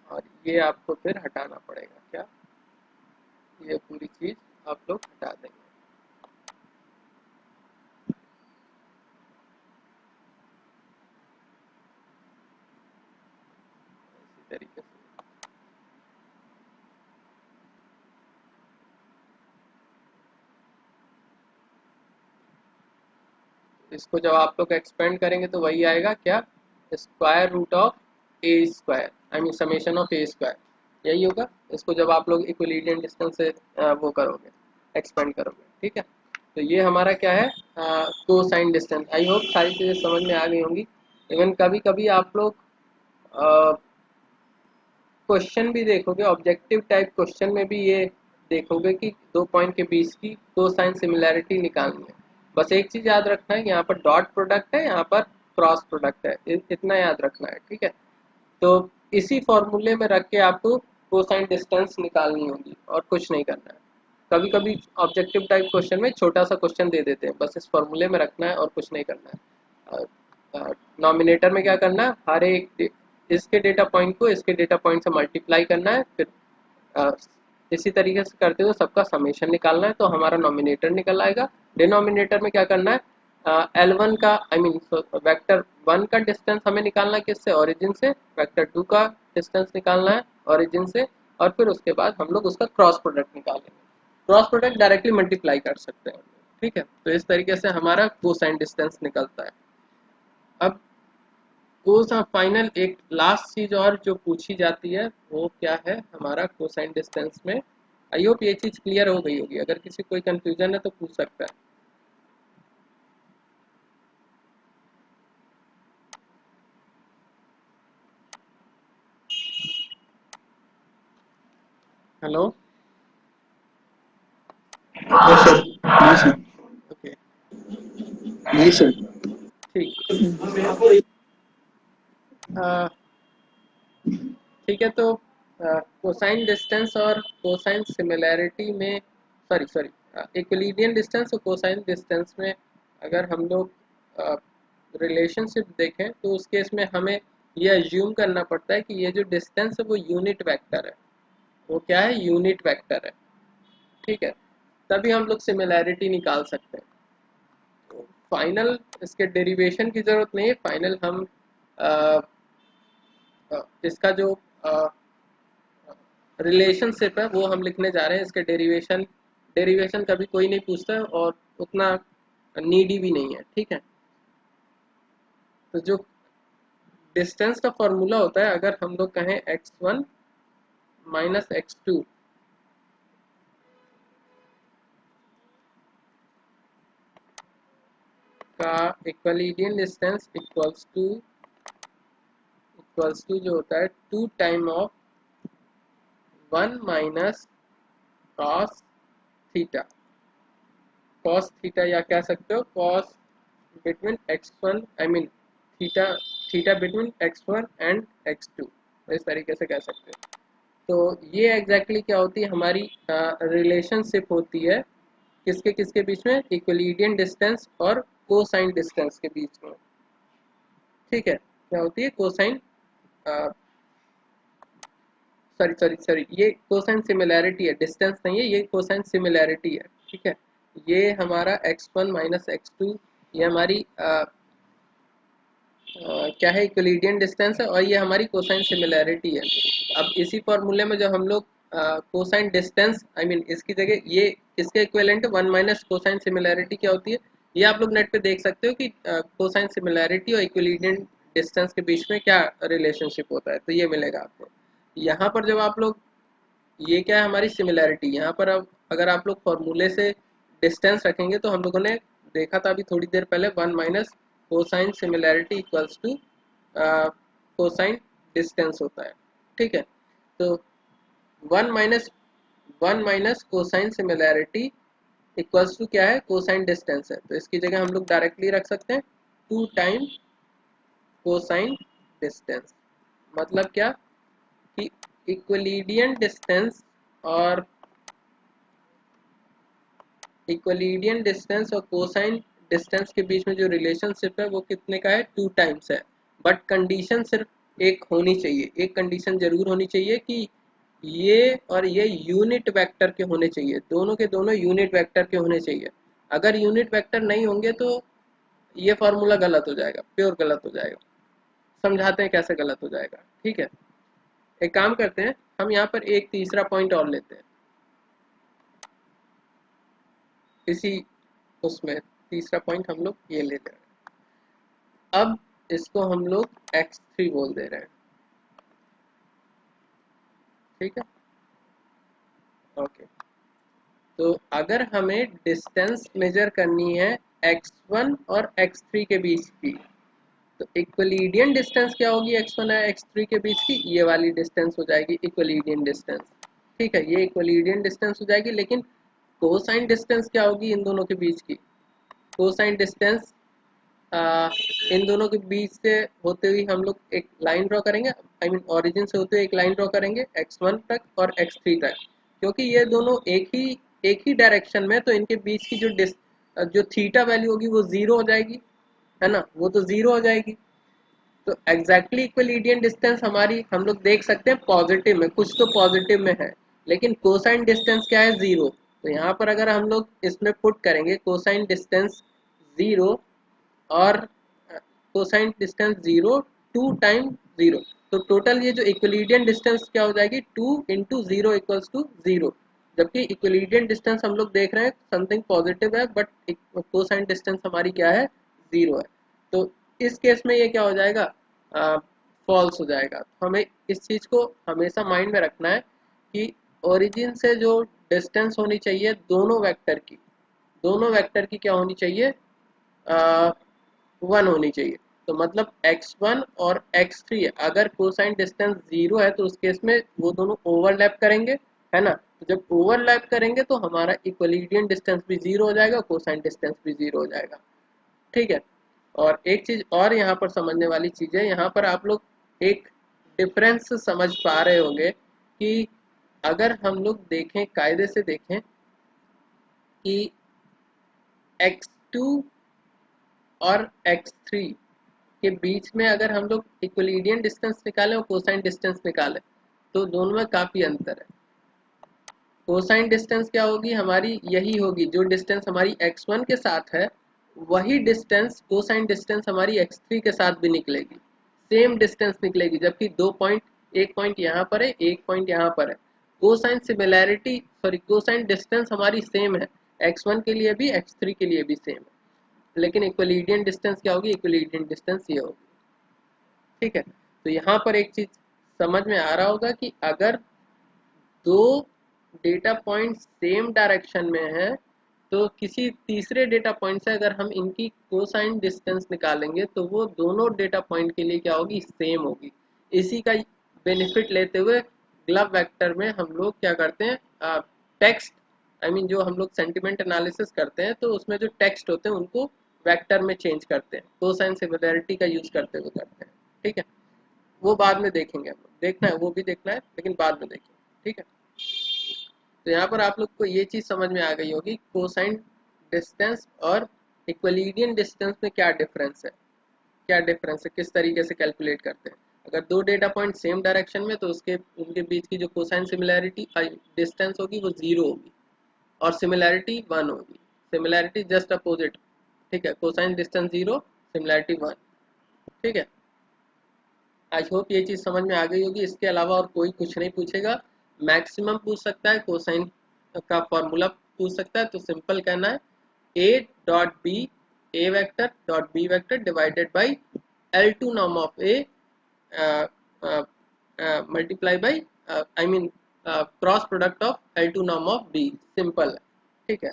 और ये आपको फिर हटाना पड़ेगा, क्या ये पूरी चीज आप लोग हटा देंगे इसी तरीके से। इसको जब आप लोग एक्सपेंड करेंगे तो वही आएगा, क्या, square root of A square, I mean summation of A square, यही होगा। इसको जब आप लोग इक्विलिडियन डिस्टेंस से वो करोगे, एक्सपेंड करोगे। ठीक है, तो ये हमारा क्या है, कोसाइन डिस्टेंस। आई होप सारी चीज़ें समझ में आ गई होंगी। इवन कभी कभी आप लोग क्वेश्चन भी देखोगे, ऑब्जेक्टिव टाइप क्वेश्चन में भी ये देखोगे कि दो पॉइंट के बीच की कोसाइन सिमिलैरिटी निकालनी है। बस एक चीज़ याद रखना है, यहाँ पर डॉट प्रोडक्ट है, यहाँ पर क्रॉस प्रोडक्ट है, इतना याद रखना है। ठीक है, तो इसी फॉर्मूले में रख के आपको कोसाइन डिस्टेंस निकालनी होगी और कुछ नहीं करना है। कभी कभी ऑब्जेक्टिव टाइप क्वेश्चन में छोटा सा क्वेश्चन दे देते हैं, बस इस फॉर्मूले में रखना है और कुछ नहीं करना है। नॉमिनेटर में क्या करना है, हर एक इसके डेटा पॉइंट को इसके डेटा पॉइंट से मल्टीप्लाई करना है, फिर अ, इसी तरीके से करते हुए सबका समेशन निकालना है, तो हमारा नॉमिनेटर निकल आएगा। डिनोमिनेटर में क्या करना है, L1 का आई मीन वेक्टर 1 का डिस्टेंस हमें निकालना है, किससे, ओरिजिन से। वेक्टर 2 का डिस्टेंस निकालना है ओरिजिन से, और फिर उसके बाद हम लोग उसका क्रॉस प्रोडक्ट निकालेंगे। क्रॉस प्रोडक्ट डायरेक्टली मल्टीप्लाई कर सकते हैं, ठीक है। तो इस तरीके से हमारा कोसाइन डिस्टेंस निकलता है। अब कोसा फाइनल एक लास्ट चीज और जो पूछी जाती है वो क्या है हमारा कोसाइन डिस्टेंस में। आई होप ये चीज क्लियर हो गई होगी, अगर किसी कोई कंफ्यूजन है तो पूछ सकता है। Hello. No, sir. No, sir. Okay, नहीं सर। ठीक। अ, ठीक है, तो कोसाइन डिस्टेंस और कोसाइन सिमिलैरिटी में, सॉरी इक्विलिडियन डिस्टेंस और कोसाइन डिस्टेंस में अगर हम लोग रिलेशनशिप देखें तो उस केस में हमें ये अज्यूम करना पड़ता है कि ये जो डिस्टेंस है वो यूनिट वेक्टर है। वो क्या है, यूनिट वेक्टर है, ठीक है। तभी हम लोग सिमिलैरिटी निकाल सकते हैं। तो फाइनल इसके डेरिवेशन की ज़रूरत नहीं है, फाइनल हम अ, इसका जो रिलेशनशिप है वो हम लिखने जा रहे हैं। इसके डेरिवेशन डेरिवेशन कभी कोई नहीं पूछता है और उतना नीडी भी नहीं है, ठीक है। तो जो डिस्टेंस का फॉर्मूला होता है, अगर हम लोग कहें x1 माइनस x2, का इक्वलिडियन डिस्टेंस इक्वल्स टू जो होता है 2 time of 1 minus cos theta. Cos theta या कह सकते हो cos between x1 I mean theta, theta between x1 and x2, इस तरीके से कह सकते हो। तो ये एग्जैक्टली क्या होती है, हमारी रिलेशनशिप होती है किसके किसके बीच में, इक्विलिडियन डिस्टेंस और कोसाइन डिस्टेंस के बीच में, ठीक है। क्या होती है, कोसाइन सॉरी ये कोसाइन सिमिलैरिटी है, डिस्टेंस नहीं है, ये कोसाइन सिमिलैरिटी है, ठीक है। ये हमारा x1 माइनस x2, ये हमारी क्या है, इक्विलिडियन डिस्टेंस है, और ये हमारी कोसाइन सिमिलैरिटी है। अब इसी फॉर्मूले में जब हम लोग कोसाइन डिस्टेंस आई मीन इसकी जगह ये इसके इक्विवेलेंट 1 माइनस कोसाइन सिमिलैरिटी क्या होती है, ये आप लोग नेट पे देख सकते हो कि कोसाइन सिमिलैरिटी और इक्विलिडियन डिस्टेंस के बीच में क्या रिलेशनशिप होता है, तो ये मिलेगा आपको। यहाँ पर जब आप लोग, ये क्या है हमारी सिमिलैरिटी, यहाँ पर अब अगर आप लोग फॉर्मूले से डिस्टेंस रखेंगे तो हम लोगों ने देखा था अभी थोड़ी देर पहले 1 minus cosine similarity equals to cosine distance होता है, ठीक है। तो 1 minus 1 minus cosine similarity equals to क्या है, कोसाइन डिस्टेंस है, तो इसकी जगह हम लोग डायरेक्टली रख सकते हैं 2 टाइम कोसाइन डिस्टेंस। मतलब क्या कि इक्विलिडियन डिस्टेंस और इक्विलिडियन डिस्टेंस और कोसाइन डिस्टेंस के बीच में जो रिलेशनशिप है वो कितने का है, 2 टाइम्स है। बट कंडीशन सिर्फ एक होनी चाहिए, एक कंडीशन जरूर होनी चाहिए कि ये और ये यूनिट वेक्टर के होने चाहिए, दोनों के दोनों यूनिट वेक्टर के होने चाहिए। अगर यूनिट वेक्टर नहीं होंगे तो ये फॉर्मूला गलत हो जाएगा, प्योर गलत हो जाएगा। समझाते हैं कैसे गलत हो जाएगा, ठीक है। एक काम करते हैं, हम यहाँ पर एक तीसरा पॉइंट और लेते हैं इसी उसमें। तीसरा पॉइंट हम लोग ये ले रहे हैं, अब इसको हम लोग x3 बोल दे रहे हैं, ठीक है। ओके, तो अगर हमें डिस्टेंस मेजर करनी है x1 और x3 के बीच की, तो इक्विलिडियन डिस्टेंस क्या होगी x1 और x3 के बीच की, ये वाली डिस्टेंस हो जाएगी इक्विलिडियन डिस्टेंस, ठीक है। ये इक्विलिडियन डिस्टेंस हो जाएगी, लेकिन कोसाइन डिस्टेंस क्या होगी इन दोनों के बीच की, कोसाइन डिस्टेंस इन दोनों के बीच से होते हुए हम लोग एक लाइन ड्रॉ करेंगे, आई मीन ओरिजिन से होते हुए एक लाइन ड्रॉ करेंगे x1 तक और x3 तक, क्योंकि ये दोनों एक ही डायरेक्शन में, तो इनके बीच की जो थीटा वैल्यू होगी वो जीरो हो जाएगी, है ना, वो तो जीरो हो जाएगी। तो एग्जैक्टली इक्विलिडियन डिस्टेंस हमारी हम लोग देख सकते हैं पॉजिटिव में, कुछ तो पॉजिटिव में है, लेकिन कोसाइन डिस्टेंस क्या है, जीरो। तो यहाँ पर अगर हम लोग इसमें पुट करेंगे कोसाइन डिस्टेंस जीरो और cosine distance zero, two time zero, तो टोटल ये जो इक्विलिडियन डिस्टेंस क्या हो जाएगी, two into zero equals to zero. जबकि इक्विलिडियन डिस्टेंस हम लोग देख रहे हैं समथिंग पॉजिटिव है, बट कोसाइन डिस्टेंस हमारी क्या है, जीरो है। तो इस केस में ये क्या हो जाएगा, फॉल्स हो जाएगा। तो हमें इस चीज़ को हमेशा माइंड में रखना है कि ओरिजिन से जो डिस्टेंस होनी चाहिए दोनों वेक्टर की क्या होनी चाहिए, वन होनी चाहिए। तो मतलब x1 और x3 अगर कोसाइन डिस्टेंस जीरो है तो उस केस में वो दोनों ओवरलैप करेंगे, है ना। तो जब ओवरलैप करेंगे तो हमारा इक्विलिडियन डिस्टेंस भी जीरो हो जाएगा, कोसाइन डिस्टेंस भी जीरो हो जाएगा, ठीक है। और एक चीज और यहाँ पर समझने वाली चीज है, यहाँ पर आप लोग एक डिफरेंस समझ पा रहे होंगे कि अगर हम लोग देखें, कायदे से देखें कि x2 और x3 के बीच में अगर हम लोग इक्विलिडियन डिस्टेंस निकालें और कोसाइन डिस्टेंस निकालें तो दोनों में काफ़ी अंतर है। कोसाइन डिस्टेंस क्या होगी हमारी, यही होगी जो डिस्टेंस हमारी x1 के साथ है, वही डिस्टेंस कोसाइन डिस्टेंस हमारी x3 के साथ भी निकलेगी, सेम डिस्टेंस निकलेगी। जबकि दो पॉइंट, एक पॉइंट यहाँ पर है, एक पॉइंट यहाँ पर है। Cosine similarity sorry cosine distance हमारी सेम है, x1 के लिए भी x3 के लिए भी सेम है, लेकिन इक्विलिडियन डिस्टेंस क्या होगी, इक्विलिडियन डिस्टेंस ये होगी, ठीक है। तो यहाँ पर एक चीज समझ में आ रहा होगा कि अगर दो डेटा पॉइंट सेम डायरेक्शन में है तो किसी तीसरे डेटा पॉइंट से अगर हम इनकी कोसाइन डिस्टेंस निकालेंगे तो वो दोनों डेटा पॉइंट के लिए क्या होगी, सेम होगी। इसी का बेनिफिट लेते हुए ग्लव वेक्टर में हम लोग क्या करते हैं, टेक्स्ट जो हम लोग सेंटिमेंट एनालिसिस करते हैं तो उसमें जो टेक्स्ट होते हैं उनको वेक्टर में चेंज करते हैं, कोसाइन सिमिलैरिटी का यूज करते हुए करते हैं, ठीक है। वो बाद में देखेंगे, हम लोग देखना है वो भी देखना है, लेकिन बाद में देखेंगे, ठीक है। तो यहाँ पर आप लोग को ये चीज़ समझ में आ गई होगी कोसाइन डिस्टेंस और इक्विलिडियन डिस्टेंस में क्या डिफरेंस है, किस तरीके से कैलकुलेट करते हैं। अगर दो डेटा पॉइंट सेम डायरेक्शन में तो उसके उनके बीच की जो कोसाइन सिमिलैरिटी डिस्टेंस होगी वो जीरो होगी और सिमिलैरिटी वन होगी, सिमिलैरिटी जस्ट अपोजिट, ठीक है। Cosine distance zero, similarity one, ठीक है। आई होप ये चीज़ समझ में आ गई होगी। इसके अलावा और कोई कुछ नहीं पूछेगा, मैक्सिमम पूछ सकता है, कोसाइन का फॉर्मूला पूछ सकता है, तो सिंपल कहना है a dot b, a vector dot b vector divided by L2 norm of a multiply by cross product of L2 norm of b, simple है, ठीक है।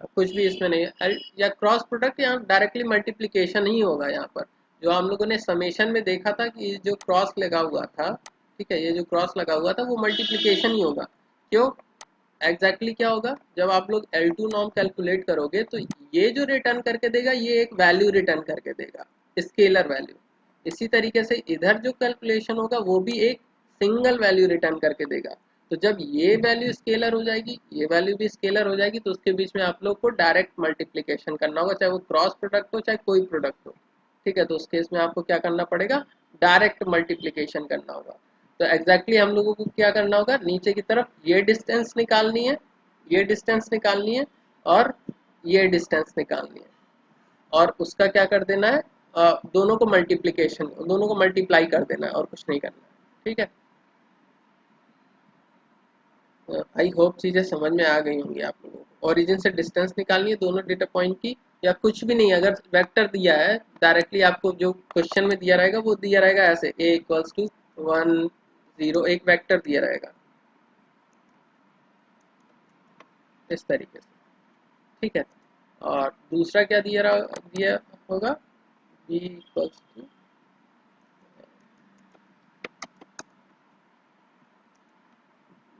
कुछ भी इसमें नहीं है, या क्रॉस प्रोडक्ट या डायरेक्टली मल्टीप्लिकेशन ही होगा। यहाँ पर जो हम लोगों ने समेशन में देखा था कि जो क्रॉस लगा हुआ था, ठीक है, ये जो क्रॉस लगा हुआ था वो मल्टीप्लिकेशन ही होगा। क्यों, एग्जैक्टली क्या होगा, जब आप लोग L2 नॉर्म कैलकुलेट करोगे तो ये जो रिटर्न करके देगा ये एक वैल्यू रिटर्न करके देगा, स्केलर वैल्यू। इसी तरीके से इधर जो कैलकुलेशन होगा वो भी एक सिंगल वैल्यू रिटर्न करके देगा। तो जब ये वैल्यू स्केलर हो जाएगी, ये वैल्यू भी स्केलर हो जाएगी, तो उसके बीच में आप लोग को डायरेक्ट मल्टीप्लिकेशन करना होगा, चाहे वो क्रॉस प्रोडक्ट हो चाहे कोई प्रोडक्ट हो, ठीक है। तो उस केस में आपको क्या करना पड़ेगा, डायरेक्ट मल्टीप्लिकेशन करना होगा। तो एग्जैक्टली हम लोगों को क्या करना होगा, नीचे की तरफ ये डिस्टेंस निकालनी है, ये डिस्टेंस निकालनी है और ये डिस्टेंस निकालनी है, और उसका क्या कर देना है, दोनों को मल्टीप्लिकेशन, दोनों को मल्टीप्लाई कर देना है और कुछ नहीं करना है, ठीक है। आई होप चीज़ें समझ में आ गई होंगी आप लोगों को। ओरिजिन से डिस्टेंस निकालनी है दोनों डेटा पॉइंट की, या कुछ भी नहीं, अगर वेक्टर दिया है डायरेक्टली आपको जो क्वेश्चन में दिया रहेगा वो दिया रहेगा ऐसे a इक्वल्स टू 1 0, एक वेक्टर दिया रहेगा इस तरीके से, ठीक है। और दूसरा क्या दिया होगा, b इक्वल्स टू,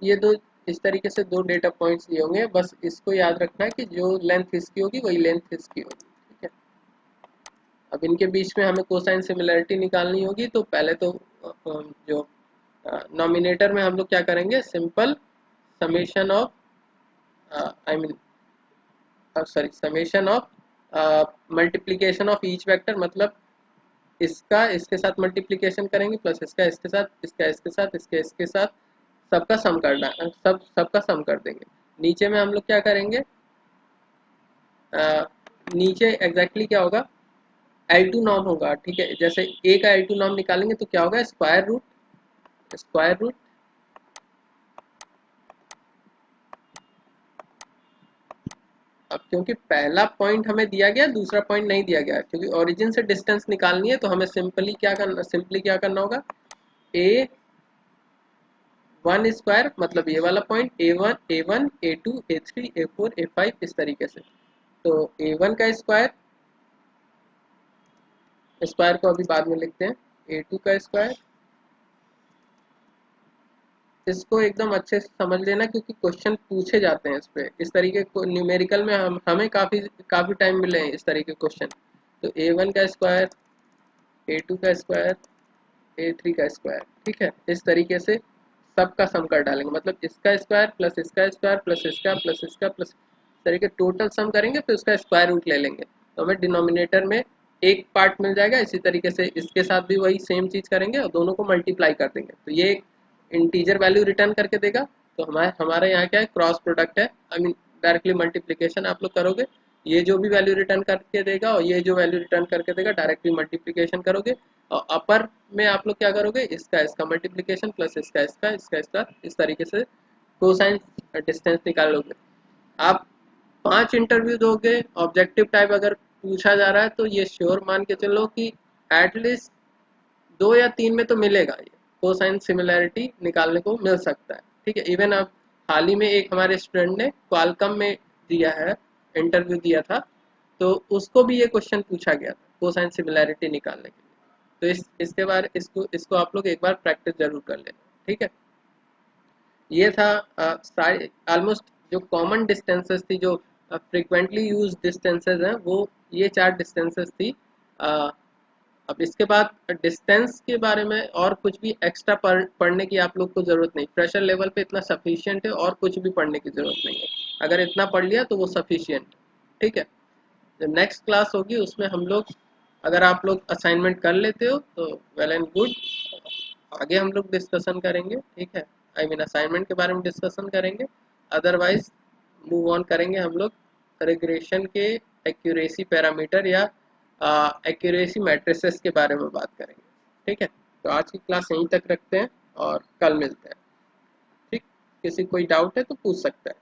ये दो, इस तरीके से दो डेटा पॉइंट्स दिए होंगे। बस इसको याद रखना है कि जो लेंथ इसकी होगी वही लेंथ इसकी होगी, ठीक है। अब इनके बीच में हमें कोसाइन सिमिलैरिटी निकालनी होगी, तो पहले तो जो नॉमिनेटर में हम लोग क्या करेंगे, simple summation of summation of multiplication of each vector, मतलब इसका इसके साथ मल्टीप्लिकेशन करेंगे प्लस इसका इसके साथ, इसका इसके साथ, इसके इसके साथ, सबका सम करना, सबका सम कर देंगे। नीचे में हम लोग क्या करेंगे, नीचे एग्जैक्टली क्या होगा, L2 नॉर्म होगा, ठीक है। जैसे a का L2 नॉर्म निकालेंगे तो क्या होगा, स्क्वायर रूट अब क्योंकि पहला पॉइंट हमें दिया गया, दूसरा पॉइंट नहीं दिया गया, क्योंकि ओरिजिन से डिस्टेंस निकालनी है तो हमें सिंपली क्या करना होगा, a वन स्क्वायर मतलब ये वाला point a1 a2 a3 a4 a5 इस तरीके से। तो a1 का स्क्वायर को अभी बाद में लिखते हैं, a2 का स्क्वायर, इसको एकदम अच्छे से समझ लेना क्योंकि क्वेश्चन पूछे जाते हैं इस पे, इस तरीके को न्यूमेरिकल में हमें काफ़ी टाइम मिले हैं इस तरीके के क्वेश्चन। तो a1 का स्क्वायर, a2 का स्क्वायर, a3 का स्क्वायर, ठीक है। इस तरीके से सबका सम कर डालेंगे, मतलब इसका स्क्वायर प्लस इसका स्क्वायर प्लस इसका प्लस इसका प्लस इस तरीके टोटल सम करेंगे, फिर उसका स्क्वायर रूट ले लेंगे तो हमें डिनोमिनेटर में एक पार्ट मिल जाएगा। इसी तरीके से इसके साथ भी वही सेम चीज़ करेंगे और दोनों को मल्टीप्लाई कर देंगे तो ये एक इंटीजर वैल्यू रिटर्न करके देगा। तो हमारे यहाँ क्या है, क्रॉस प्रोडक्ट है, आई मीन डायरेक्टली मल्टीप्लिकेशन आप लोग करोगे, ये जो भी वैल्यू रिटर्न करके देगा और ये जो वैल्यू रिटर्न करके देगा डायरेक्टली मल्टीप्लिकेशन करोगे, और अपर में आप लोग क्या करोगे, इसका इसका मल्टीप्लिकेशन प्लस इसका इसका इसका इसका इस तरीके से कोसाइन डिस्टेंस निकालोगे। आप 5 इंटरव्यू दोगे, ऑब्जेक्टिव टाइप अगर पूछा जा रहा है तो ये श्योर मान के चलो कि एटलीस्ट 2 या 3 में तो मिलेगा, ये कोसाइन सिमिलैरिटी निकालने को मिल सकता है, ठीक है। इवन अब हाल ही में एक हमारे स्टूडेंट ने क्वालकॉम में दिया है, इंटरव्यू दिया था, तो उसको भी ये क्वेश्चन पूछा गया था कोसाइन सिमिलैरिटी निकालने के लिए। तो इसके बारे इसको आप लोग एक बार प्रैक्टिस जरूर कर लेना, ठीक है। ये था सारे ऑलमोस्ट जो कॉमन डिस्टेंसेस थी, जो फ्रिक्वेंटली यूज डिस्टेंसेस हैं, वो ये 4 डिस्टेंसेस थी। अ, अब इसके बाद डिस्टेंस के बारे में और कुछ भी एक्स्ट्रा पढ़ने की आप लोग को ज़रूरत नहीं, प्रेशर लेवल पे इतना सफिशियंट है और कुछ भी पढ़ने की ज़रूरत नहीं है। अगर इतना पढ़ लिया तो वो सफिशियंट, ठीक है। जब नेक्स्ट क्लास होगी उसमें हम लोग, अगर आप लोग असाइनमेंट कर लेते हो तो वेल एंड गुड, आगे हम लोग डिस्कशन करेंगे, ठीक है। आई मीन असाइनमेंट के बारे में डिस्कशन करेंगे, अदरवाइज मूव ऑन करेंगे हम लोग रिग्रेशन के एक्यूरेसी पैरामीटर या एक्यूरेसी मैट्रिसेस के बारे में बात करेंगे, ठीक है। तो आज की क्लास यहीं तक रखते हैं और कल मिलते हैं, ठीक। किसी कोई डाउट है तो पूछ सकता है।